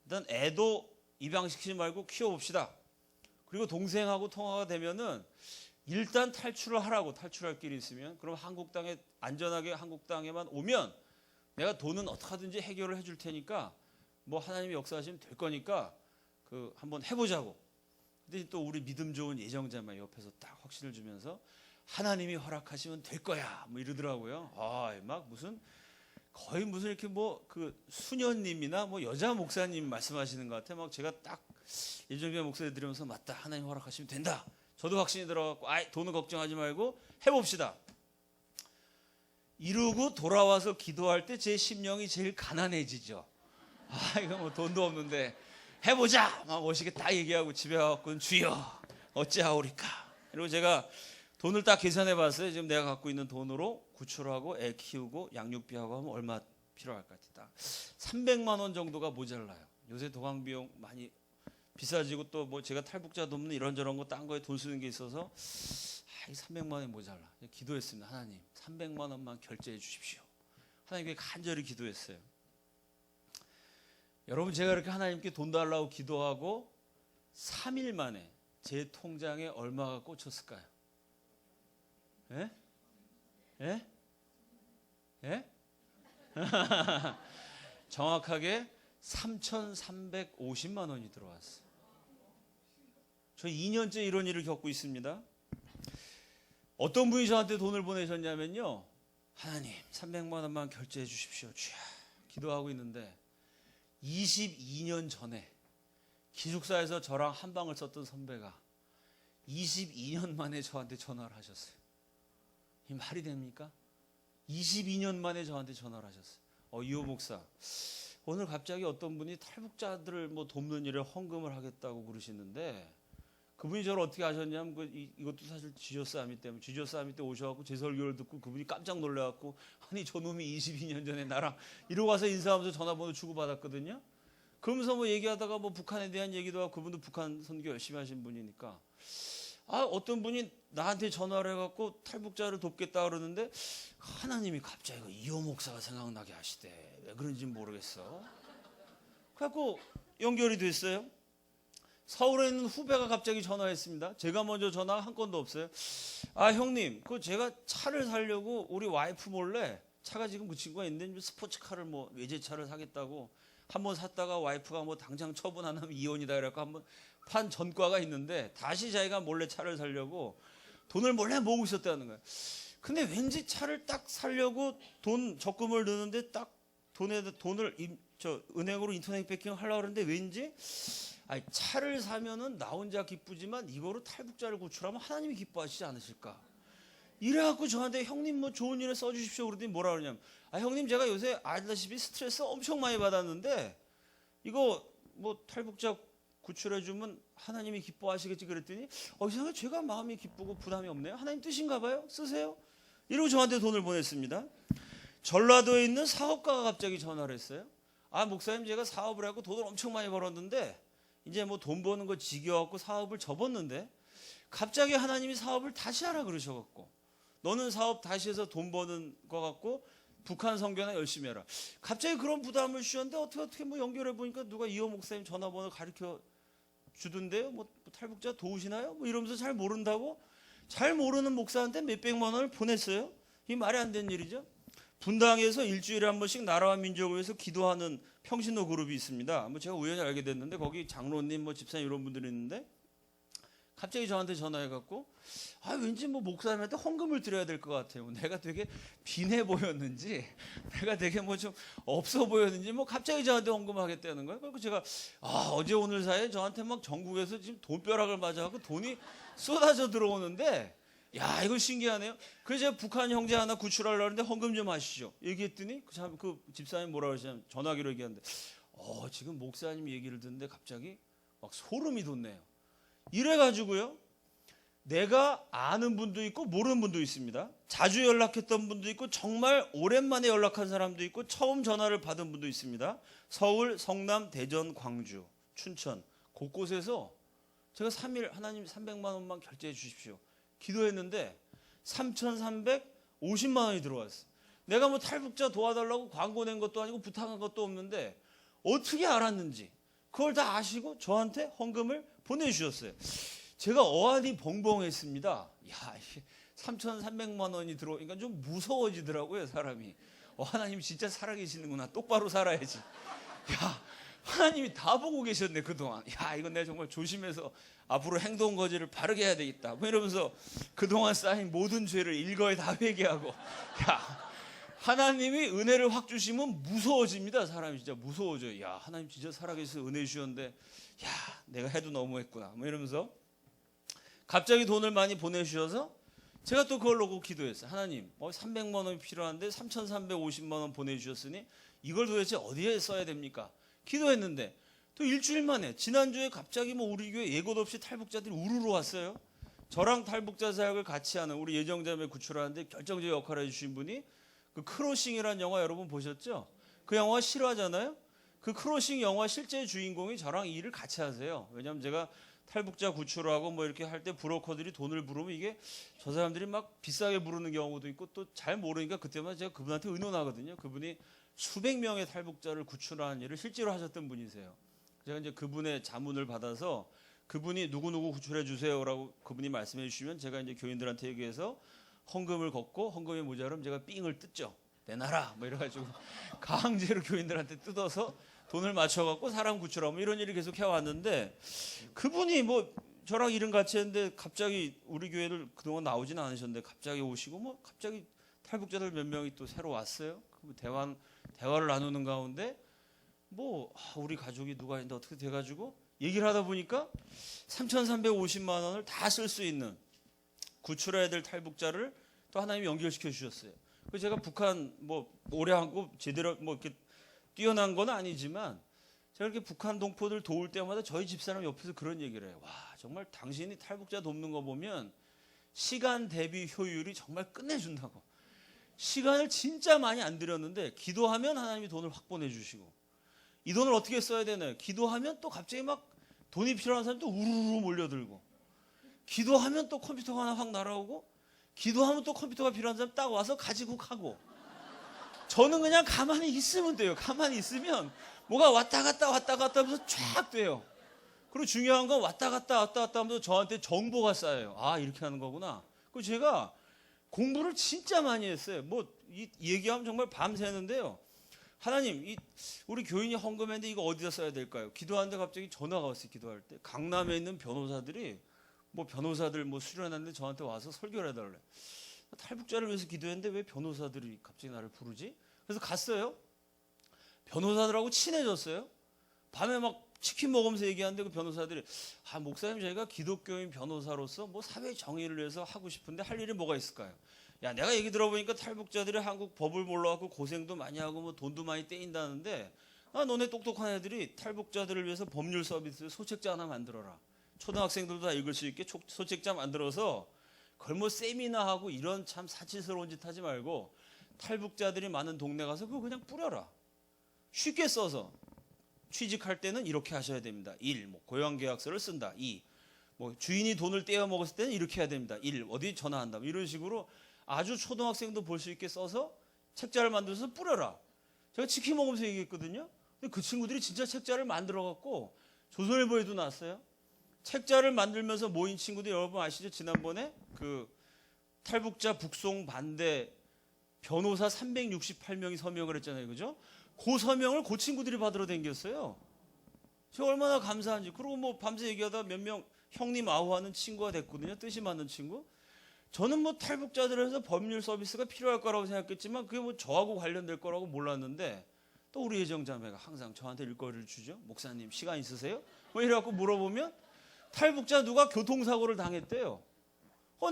일단 애도 입양시키지 말고 키워봅시다. 그리고 동생하고 통화가 되면은 일단 탈출을 하라고. 탈출할 길이 있으면 그럼 한국 땅에 안전하게 한국 땅에만 오면 내가 돈은 어떻게 하든지 해결을 해줄 테니까 뭐 하나님이 역사하시면 될 거니까 그 한번 해보자고. 근데 또 우리 믿음 좋은 예정자만 옆에서 딱 확신을 주면서 하나님이 허락하시면 될 거야 뭐 이러더라고요. 막 무슨 거의 무슨 이렇게 뭐 그 수녀님이나 뭐 여자 목사님 말씀하시는 것 같아. 막 제가 딱 예정자 목소리 들으면서 맞다 하나님 허락하시면 된다. 저도 확신이 들어갖고 돈은 걱정하지 말고 해봅시다. 이러고 돌아와서 기도할 때 제 심령이 제일 가난해지죠. 이거 뭐 돈도 없는데 해보자 막 멋있게 딱 얘기하고 집에 와갖고 주여 어찌하오리까. 그리고 제가 돈을 딱 계산해봤어요. 지금 내가 갖고 있는 돈으로 구출하고 애 키우고 양육비하고 하면 얼마 필요할 것 같아. 딱 300만 원 정도가 모자라요. 요새 도강 비용 많이 비싸지고 또 뭐 제가 탈북자 돕는 이런저런 거 딴 거에 돈 쓰는 게 있어서 300만 원이 모자라. 기도했습니다. 하나님 300만 원만 결제해 주십시오. 하나님께 간절히 기도했어요. 여러분 제가 이렇게 하나님께 돈 달라고 기도하고 3일 만에 제 통장에 얼마가 꽂혔을까요? 예? 예? 예? 정확하게 3,350만 원이 들어왔어요. 저 2년째 이런 일을 겪고 있습니다. 어떤 분이 저한테 돈을 보내셨냐면요. 하나님 300만 원만 결제해 주십시오. 주야 기도하고 있는데 22년 전에 기숙사에서 저랑 한 방을 썼던 선배가 22년 만에 저한테 전화를 하셨어요. 이 말이 됩니까? 22년 만에 저한테 전화를 하셨어요. 이호 목사, 오늘 갑자기 어떤 분이 탈북자들을 뭐 돕는 일에 헌금을 하겠다고 그러시는데 그분이 저를 어떻게 아셨냐면 이것도 사실 지저스 아미 때문에 지저스 아미 때 오셔갖고 제 설교를 듣고 그분이 깜짝 놀라갖고 아니 저놈이 22년 전에 나랑 이러고 와서 인사하면서 전화번호 주고받았거든요. 그러면서 뭐 얘기하다가 뭐 북한에 대한 얘기도 하고 그분도 북한 선교 열심히 하신 분이니까 어떤 분이 나한테 전화를 해갖고 탈북자를 돕겠다 그러는데 하나님이 갑자기 그 이호 목사가 생각나게 하시대. 왜 그런지 모르겠어. 그래갖고 연결이 됐어요. 서울에 있는 후배가 갑자기 전화했습니다. 제가 먼저 전화 한 건도 없어요. 형님, 그 제가 차를 사려고 우리 와이프 몰래 차가 지금 그 친구가 있는데 스포츠카를 뭐 외제차를 사겠다고 한번 샀다가 와이프가 뭐 당장 처분 안 하면 이혼이다 이래갖고 한번 판 전과가 있는데 다시 자기가 몰래 차를 사려고 돈을 몰래 모으고 있었다는 거예요. 근데 왠지 차를 딱 사려고 돈 적금을 넣는데 딱 돈을 은행으로 인터넷 베킹 하려고 그러는데 왠지 차를 사면은 나 혼자 기쁘지만 이거로 탈북자를 구출하면 하나님이 기뻐하시지 않으실까? 이래갖고 저한테 형님 뭐 좋은 일에 써주십시오 그러더니 뭐라 그러냐면 형님 제가 요새 알다시피 스트레스 엄청 많이 받았는데 이거 뭐 탈북자 구출해주면 하나님이 기뻐하시겠지 그랬더니 이상하게 제가 마음이 기쁘고 부담이 없네요. 하나님 뜻인가 봐요. 쓰세요. 이러고 저한테 돈을 보냈습니다. 전라도에 있는 사업가가 갑자기 전화를 했어요. 목사님 제가 사업을 하고 돈을 엄청 많이 벌었는데 이제 뭐 돈 버는 거 지겨워갖고 사업을 접었는데 갑자기 하나님이 사업을 다시 하라 그러셔갖고 너는 사업 다시 해서 돈 버는 거 같고 북한 선교나 열심히 해라. 갑자기 그런 부담을 주셨는데 어떻게 뭐 연결해 보니까 누가 이호 목사님 전화번호 가르쳐 주던데요. 뭐 탈북자 도우시나요? 뭐 이러면서 잘 모른다고 잘 모르는 목사한테 몇백만 원을 보냈어요. 이 말이 안 되는 일이죠. 분당에서 일주일에 한 번씩 나라와 민족을 위해서 기도하는 평신도 그룹이 있습니다. 뭐 제가 우연히 알게 됐는데 거기 장로님 뭐 집사님 이런 분들이 있는데 갑자기 저한테 전화해갖고 왠지 뭐 목사님한테 헌금을 드려야 될 것 같아요. 내가 되게 빈해 보였는지 내가 되게 뭐 좀 없어 보였는지 뭐 갑자기 저한테 헌금하겠다는 거예요. 그리고 제가 어제 오늘 사이에 저한테 막 전국에서 지금 돈벼락을 맞아갖고 돈이 쏟아져 들어오는데 이거 신기하네요. 그래서 제가 북한 형제 하나 구출하려고 하는데 헌금 좀 하시죠. 얘기했더니 그 집사님 뭐라 그러시냐면 전화기로 얘기하는데 지금 목사님 얘기를 듣는데 갑자기 막 소름이 돋네요. 이래가지고요. 내가 아는 분도 있고 모르는 분도 있습니다. 자주 연락했던 분도 있고 정말 오랜만에 연락한 사람도 있고 처음 전화를 받은 분도 있습니다. 서울, 성남, 대전, 광주, 춘천 곳곳에서 제가 3일 하나님 300만 원만 결제해 주십시오. 기도했는데 3,350만 원이 들어왔어요. 내가 뭐 탈북자 도와달라고 광고 낸 것도 아니고 부탁한 것도 없는데 어떻게 알았는지 그걸 다 아시고 저한테 헌금을 보내주셨어요. 제가 어안이 벙벙했습니다. 3,300만 원이 들어오니까 좀 무서워지더라고요, 사람이. 하나님 진짜 살아계시는구나. 똑바로 살아야지. 하나님이 다 보고 계셨네, 그동안. 이건 내가 정말 조심해서 앞으로 행동 거지를 바르게 해야 되겠다. 뭐 이러면서 그동안 쌓인 모든 죄를 일거에 다 회개하고. 하나님이 은혜를 확 주시면 무서워집니다. 사람이 진짜 무서워져요. 하나님 진짜 살아계셔서 은혜 주셨는데 내가 해도 너무했구나. 뭐 이러면서 갑자기 돈을 많이 보내주셔서 제가 또 그걸 놓고 기도했어요. 하나님 300만 원이 필요한데 3,350만 원 보내주셨으니 이걸 도대체 어디에 써야 됩니까? 기도했는데 또 일주일 만에 지난주에 갑자기 뭐 우리 교회 예고도 없이 탈북자들이 우르르 왔어요. 저랑 탈북자 사역을 같이 하는 우리 예정자매 구출하는데 결정적인 역할을 해주신 분이 그 크로싱이라는 영화 여러분 보셨죠? 그 영화 실화잖아요. 그 크로싱 영화 실제 주인공이 저랑 이 일을 같이 하세요. 왜냐하면 제가 탈북자 구출하고 뭐 이렇게 할 때 브로커들이 돈을 부르면 이게 저 사람들이 막 비싸게 부르는 경우도 있고 또 잘 모르니까 그때마다 제가 그분한테 의논하거든요. 그분이 수백 명의 탈북자를 구출하는 일을 실제로 하셨던 분이세요. 제가 이제 그분의 자문을 받아서 그분이 누구누구 구출해 주세요라고 그분이 말씀해 주시면 제가 이제 교인들한테 얘기해서 헌금을 걷고 헌금이 모자라면 제가 삥을 뜯죠. 내놔라 뭐 이래가지고 강제로 교인들한테 뜯어서 돈을 맞춰갖고 사람 구출하고 이런 일을 계속 해왔는데 그분이 뭐 저랑 일은 같이 했는데 갑자기 우리 교회를 그동안 나오지는 않으셨는데 갑자기 오시고 뭐 갑자기 탈북자들 몇 명이 또 새로 왔어요. 대화를 나누는 가운데 뭐 우리 가족이 누가 있는데 어떻게 돼가지고 얘기를 하다 보니까 3,350만 원을 다 쓸 수 있는 구출해야 될 탈북자를 또 하나님이 연결시켜 주셨어요. 그래서 제가 북한 뭐 오래 하고 제대로 뭐 이렇게 뛰어난 건 아니지만 제가 이렇게 북한 동포들 도울 때마다 저희 집사람 옆에서 그런 얘기를 해요. 정말 당신이 탈북자 돕는 거 보면 시간 대비 효율이 정말 끝내준다고. 시간을 진짜 많이 안 들였는데 기도하면 하나님이 돈을 확 보내주시고 이 돈을 어떻게 써야 되나요? 기도하면 또 갑자기 막 돈이 필요한 사람이 또 우르르 몰려들고 기도하면 또 컴퓨터가 하나 확 날아오고, 기도하면 또 컴퓨터가 필요한 사람 딱 와서 가지고 가고. 저는 그냥 가만히 있으면 돼요. 가만히 있으면 뭐가 왔다 갔다 하면서 쫙 돼요. 그리고 중요한 건 왔다 갔다 하면서 저한테 정보가 쌓여요. 아, 이렇게 하는 거구나. 그리고 제가 공부를 진짜 많이 했어요. 뭐 이 얘기하면 정말 밤새는데요. 하나님, 우리 교인이 헌금했는데 이거 어디다 써야 될까요? 기도하는데 갑자기 전화가 왔어요. 기도할 때 강남에 있는 변호사들이 변호사들 수련하는데 저한테 와서 설교를 해달래. 탈북자를 위해서 기도했는데 왜 변호사들이 갑자기 나를 부르지? 그래서 갔어요. 변호사들하고 친해졌어요. 밤에 막 치킨 먹으면서 얘기하는데 그 변호사들이, 목사님, 저희가 기독교인 변호사로서 사회 정의를 위해서 하고 싶은데 할 일이 뭐가 있을까요? 야, 내가 얘기 들어보니까 탈북자들이 한국 법을 몰라갖고 고생도 많이 하고 돈도 많이 떼인다는데, 너네 똑똑한 애들이 탈북자들을 위해서 법률 서비스 소책자 하나 만들어라. 초등학생들도 다 읽을 수 있게 소책자 만들어서 그걸 세미나하고 이런 참 사치스러운 짓 하지 말고 탈북자들이 많은 동네 가서 그거 그냥 뿌려라. 쉽게 써서 취직할 때는 이렇게 하셔야 됩니다. 1. 고용계약서를 쓴다. 2. 주인이 돈을 떼어 먹었을 때는 이렇게 해야 됩니다. 1. 어디 전화한다. 이런 식으로 아주 초등학생도 볼 수 있게 써서 책자를 만들어서 뿌려라. 제가 치킨 먹으면서 얘기했거든요. 근데 그 친구들이 진짜 책자를 만들어갖고 조선일보에도 나왔어요. 책자를 만들면서 모인 친구들 여러분 아시죠? 지난번에 그 탈북자 북송 반대 변호사 368명이 서명을 했잖아요. 그죠? 그 서명을 그 친구들이 받으러 댕겼어요. 제가 얼마나 감사한지. 그리고 밤새 얘기하다 몇 명 형님 아우하는 친구가 됐거든요. 뜻이 맞는 친구. 저는 탈북자들에서 법률 서비스가 필요할 거라고 생각했지만 그게 저하고 관련될 거라고 몰랐는데 또 우리 예정자매가 항상 저한테 일거리를 주죠. 목사님 시간 있으세요? 이래갖고 물어보면 탈북자 누가 교통사고를 당했대요.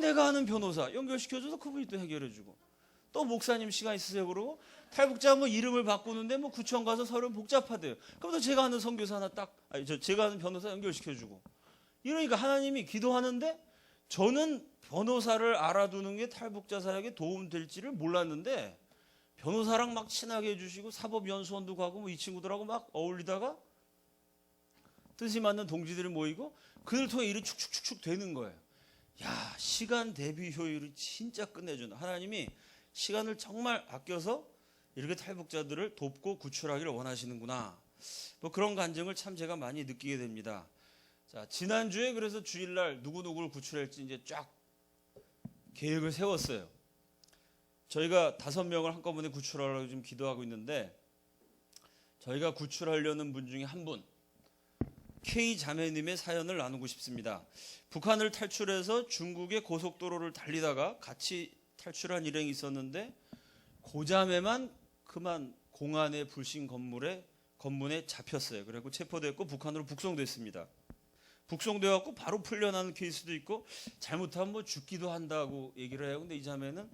내가 아는 변호사 연결시켜줘서 그분이 또 해결해주고, 또 목사님 시간 있으세요? 그러고 탈북자 이름을 바꾸는데 구청 가서 서류 복잡하대요. 그럼 또 제가 아는 선교사 하나 제가 아는 변호사 연결시켜주고. 이러니까 하나님이 기도하는데 저는 변호사를 알아두는 게 탈북자 사역에 도움될지를 몰랐는데 변호사랑 친하게 해주시고 사법연수원도 가고 이 친구들하고 어울리다가 뜻이 맞는 동지들이 모이고 그들 통해 일이 축축축축 되는 거예요. 야, 시간 대비 효율이 진짜 끝내준다. 하나님이 시간을 정말 아껴서 이렇게 탈북자들을 돕고 구출하기를 원하시는구나. 그런 감정을 참 제가 많이 느끼게 됩니다. 자, 지난주에 그래서 주일날 누구누구를 구출할지 이제 쫙 계획을 세웠어요. 저희가 5명을 한꺼번에 구출하려고 지금 기도하고 있는데, 저희가 구출하려는 분 중에 한 분, K 자매님의 사연을 나누고 싶습니다. 북한을 탈출해서 중국의 고속도로를 달리다가 같이 탈출한 일행이 있었는데 고자매만 그만 공안의 불신 검문에 잡혔어요. 그래서 체포됐고 북한으로 북송됐습니다. 북송되어갖고 바로 풀려나는 케이스도 있고 잘못하면 죽기도 한다고 얘기를 해요. 근데 이 자매는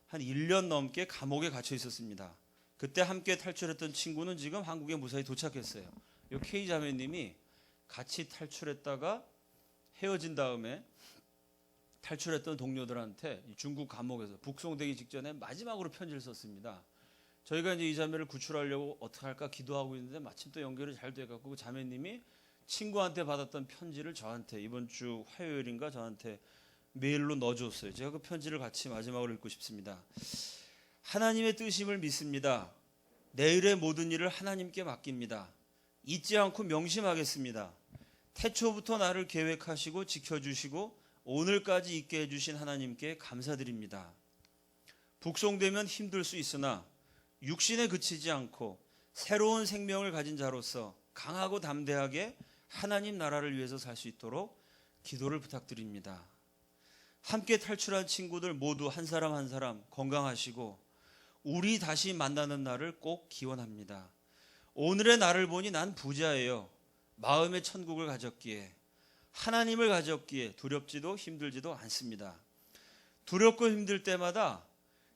한 1년 넘게 감옥에 갇혀 있었습니다. 그때 함께 탈출했던 친구는 지금 한국에 무사히 도착했어요. 이 K 자매님이 같이 탈출했다가 헤어진 다음에 탈출했던 동료들한테 중국 감옥에서 북송되기 직전에 마지막으로 편지를 썼습니다. 저희가 이제 이 자매를 구출하려고 어떻게 할까 기도하고 있는데 마침 또 연결이 잘 돼갖고 그 자매님이 친구한테 받았던 편지를 저한테 이번 주 화요일인가 저한테 메일로 넣어줬어요. 제가 그 편지를 같이 마지막으로 읽고 싶습니다. 하나님의 뜻임을 믿습니다. 내일의 모든 일을 하나님께 맡깁니다. 잊지 않고 명심하겠습니다. 태초부터 나를 계획하시고 지켜주시고 오늘까지 있게 해주신 하나님께 감사드립니다. 북송되면 힘들 수 있으나 육신에 그치지 않고 새로운 생명을 가진 자로서 강하고 담대하게 하나님 나라를 위해서 살 수 있도록 기도를 부탁드립니다. 함께 탈출한 친구들 모두 한 사람 한 사람 건강하시고 우리 다시 만나는 날을 꼭 기원합니다. 오늘의 나를 보니 난 부자예요. 마음의 천국을 가졌기에 하나님을 가졌기에 두렵지도 힘들지도 않습니다. 두렵고 힘들 때마다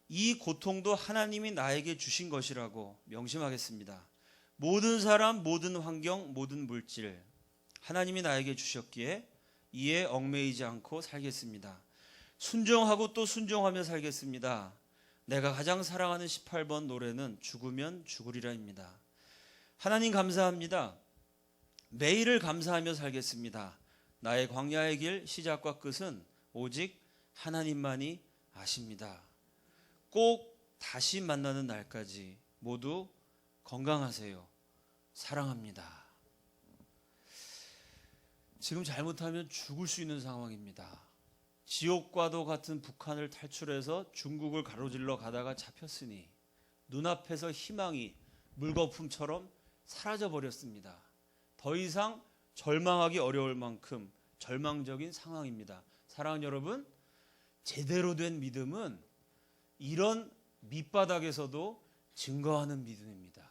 이 고통도 하나님이 나에게 주신 것이라고 명심하겠습니다. 모든 사람, 모든 환경, 모든 물질 하나님이 나에게 주셨기에 이에 얽매이지 않고 살겠습니다. 순종하고 또 순종하며 살겠습니다. 내가 가장 사랑하는 18번 노래는 죽으면 죽으리라입니다. 하나님 감사합니다. 매일을 감사하며 살겠습니다. 나의 광야의 길 시작과 끝은 오직 하나님만이 아십니다. 꼭 다시 만나는 날까지 모두 건강하세요. 사랑합니다. 지금 잘못하면 죽을 수 있는 상황입니다. 지옥과도 같은 북한을 탈출해서 중국을 가로질러 가다가 잡혔으니 눈앞에서 희망이 물거품처럼 사라져 버렸습니다. 더 이상 절망하기 어려울 만큼 절망적인 상황입니다. 사랑하는 여러분, 제대로 된 믿음은 이런 밑바닥에서도 증거하는 믿음입니다.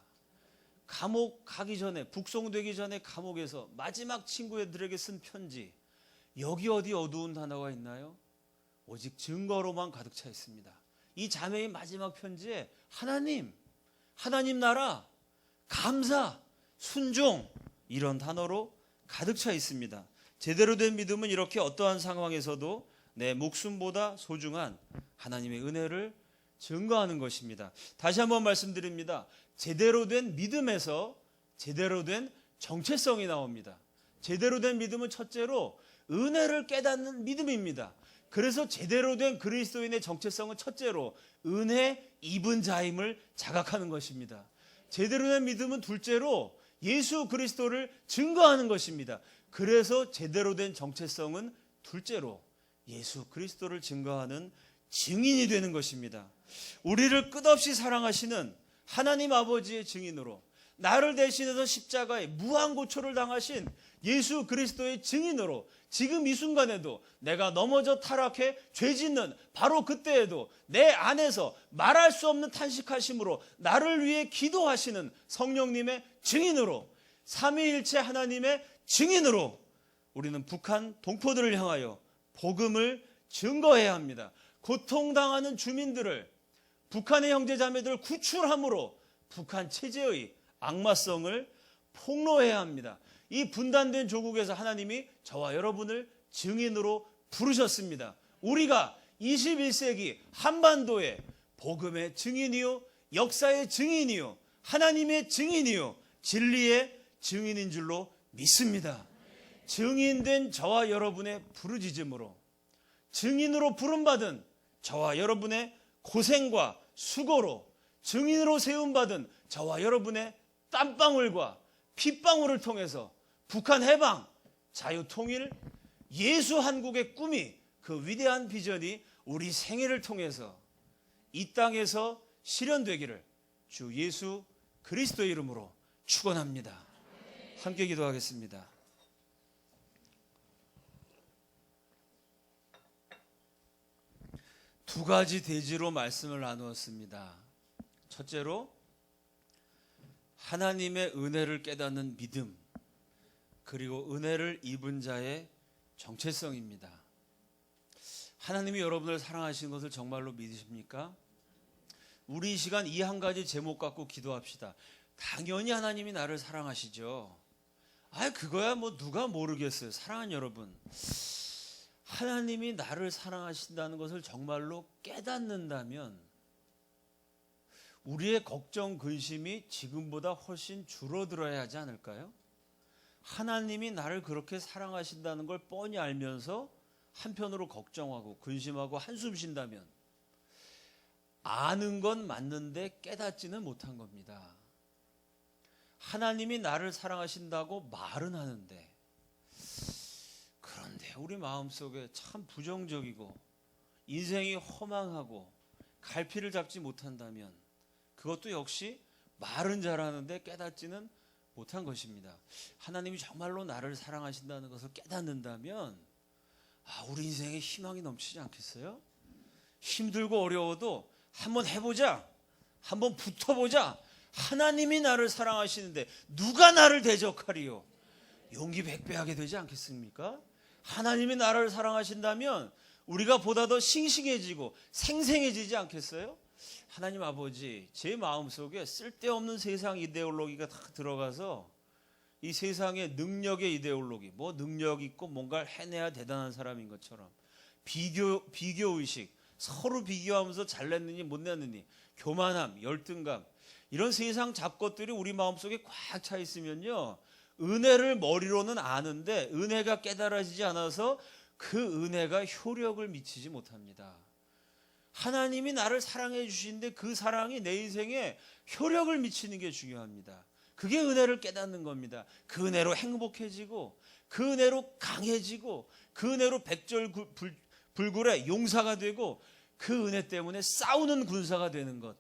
감옥 가기 전에, 북송되기 전에 감옥에서 마지막 친구들에게 쓴 편지, 여기 어디 어두운 단어가 있나요? 오직 증거로만 가득 차 있습니다. 이 자매의 마지막 편지에 하나님 나라, 감사, 순종 이런 단어로 가득 차 있습니다. 제대로 된 믿음은 이렇게 어떠한 상황에서도 내 목숨보다 소중한 하나님의 은혜를 증거하는 것입니다. 다시 한번 말씀드립니다. 제대로 된 믿음에서 제대로 된 정체성이 나옵니다. 제대로 된 믿음은 첫째로 은혜를 깨닫는 믿음입니다. 그래서 제대로 된 그리스도인의 정체성은 첫째로 은혜 입은 자임을 자각하는 것입니다. 제대로 된 믿음은 둘째로 예수 그리스도를 증거하는 것입니다. 그래서 제대로 된 정체성은 둘째로 예수 그리스도를 증거하는 증인이 되는 것입니다. 우리를 끝없이 사랑하시는 하나님 아버지의 증인으로, 나를 대신해서 십자가에 무한고초를 당하신 예수 그리스도의 증인으로, 지금 이 순간에도 내가 넘어져 타락해 죄 짓는 바로 그때에도 내 안에서 말할 수 없는 탄식하심으로 나를 위해 기도하시는 성령님의 증인으로, 삼위일체 하나님의 증인으로 우리는 북한 동포들을 향하여 복음을 증거해야 합니다. 고통당하는 주민들을, 북한의 형제자매들을 구출함으로 북한 체제의 악마성을 폭로해야 합니다. 이 분단된 조국에서 하나님이 저와 여러분을 증인으로 부르셨습니다. 우리가 21세기 한반도의 복음의 증인이요, 역사의 증인이요, 하나님의 증인이요, 진리의 증인인 줄로 믿습니다. 증인된 저와 여러분의 부르짖음으로, 증인으로 부름받은 저와 여러분의 고생과 수고로, 증인으로 세움받은 저와 여러분의 땀방울과 핏방울을 통해서 북한 해방, 자유 통일, 예수 한국의 꿈이, 그 위대한 비전이 우리 생애를 통해서 이 땅에서 실현되기를 주 예수 그리스도의 이름으로 축원합니다. 함께 기도하겠습니다. 두 가지 대지로 말씀을 나누었습니다. 첫째로 하나님의 은혜를 깨닫는 믿음, 그리고 은혜를 입은 자의 정체성입니다. 하나님이 여러분을 사랑하시는 것을 정말로 믿으십니까? 우리 이 시간 이 한 가지 제목 갖고 기도합시다. 당연히 하나님이 나를 사랑하시죠. 그거야 뭐 누가 모르겠어요. 사랑하는 여러분, 하나님이 나를 사랑하신다는 것을 정말로 깨닫는다면 우리의 걱정, 근심이 지금보다 훨씬 줄어들어야 하지 않을까요? 하나님이 나를 그렇게 사랑하신다는 걸 뻔히 알면서 한편으로 걱정하고 근심하고 한숨 쉰다면 아는 건 맞는데 깨닫지는 못한 겁니다. 하나님이 나를 사랑하신다고 말은 하는데, 그런데 우리 마음속에 참 부정적이고 인생이 허망하고 갈피를 잡지 못한다면 그것도 역시 말은 잘하는데 깨닫지는 못한 것입니다. 하나님이 정말로 나를 사랑하신다는 것을 깨닫는다면 우리 인생에 희망이 넘치지 않겠어요? 힘들고 어려워도 한번 해보자, 한번 붙어보자. 하나님이 나를 사랑하시는데 누가 나를 대적하리요? 용기 백배하게 되지 않겠습니까? 하나님이 나를 사랑하신다면 우리가 보다 더 싱싱해지고 생생해지지 않겠어요? 하나님 아버지, 제 마음속에 쓸데없는 세상 이데올로기가 다 들어가서 이 세상의 능력의 이데올로기, 뭐 능력 있고 뭔가를 해내야 대단한 사람인 것처럼 비교의식, 서로 비교하면서 잘냈느니 못냈느니, 교만함, 열등감, 이런 세상 잡것들이 우리 마음속에 꽉 차 있으면요, 은혜를 머리로는 아는데 은혜가 깨달아지지 않아서 그 은혜가 효력을 미치지 못합니다. 하나님이 나를 사랑해 주시는데 그 사랑이 내 인생에 효력을 미치는 게 중요합니다. 그게 은혜를 깨닫는 겁니다. 그 은혜로 행복해지고 그 은혜로 강해지고 그 은혜로 백절불굴의 용사가 되고 그 은혜 때문에 싸우는 군사가 되는 것.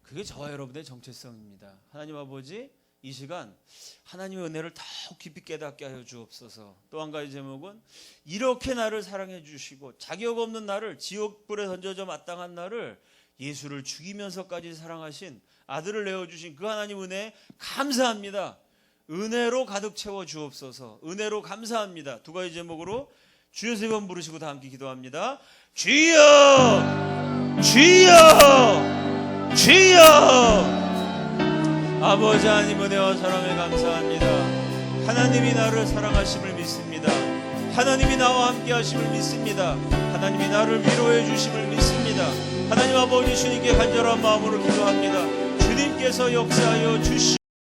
그게 저와 여러분의 정체성입니다. 하나님 아버지, 이 시간 하나님의 은혜를 더욱 깊이 깨닫게 하여 주옵소서. 또 한 가지 제목은 이렇게 나를 사랑해 주시고 자격 없는 나를, 지옥불에 던져져 마땅한 나를 예수를 죽이면서까지 사랑하신 아들을 내어주신 그 하나님 은혜 감사합니다. 은혜로 가득 채워 주옵소서. 은혜로 감사합니다. 두 가지 제목으로 주여 세 번 부르시고 다 함께 기도합니다. 주여, 주여, 주여. 아버지 하나님 은혜와 사랑에 감사합니다. 하나님이 나를 사랑하심을 믿습니다. 하나님이 나와 함께 하심을 믿습니다. 하나님이 나를 위로해 주심을 믿습니다. 하나님 아버지, 주님께 간절한 마음으로 기도합니다. 주님께서 역사하여 주시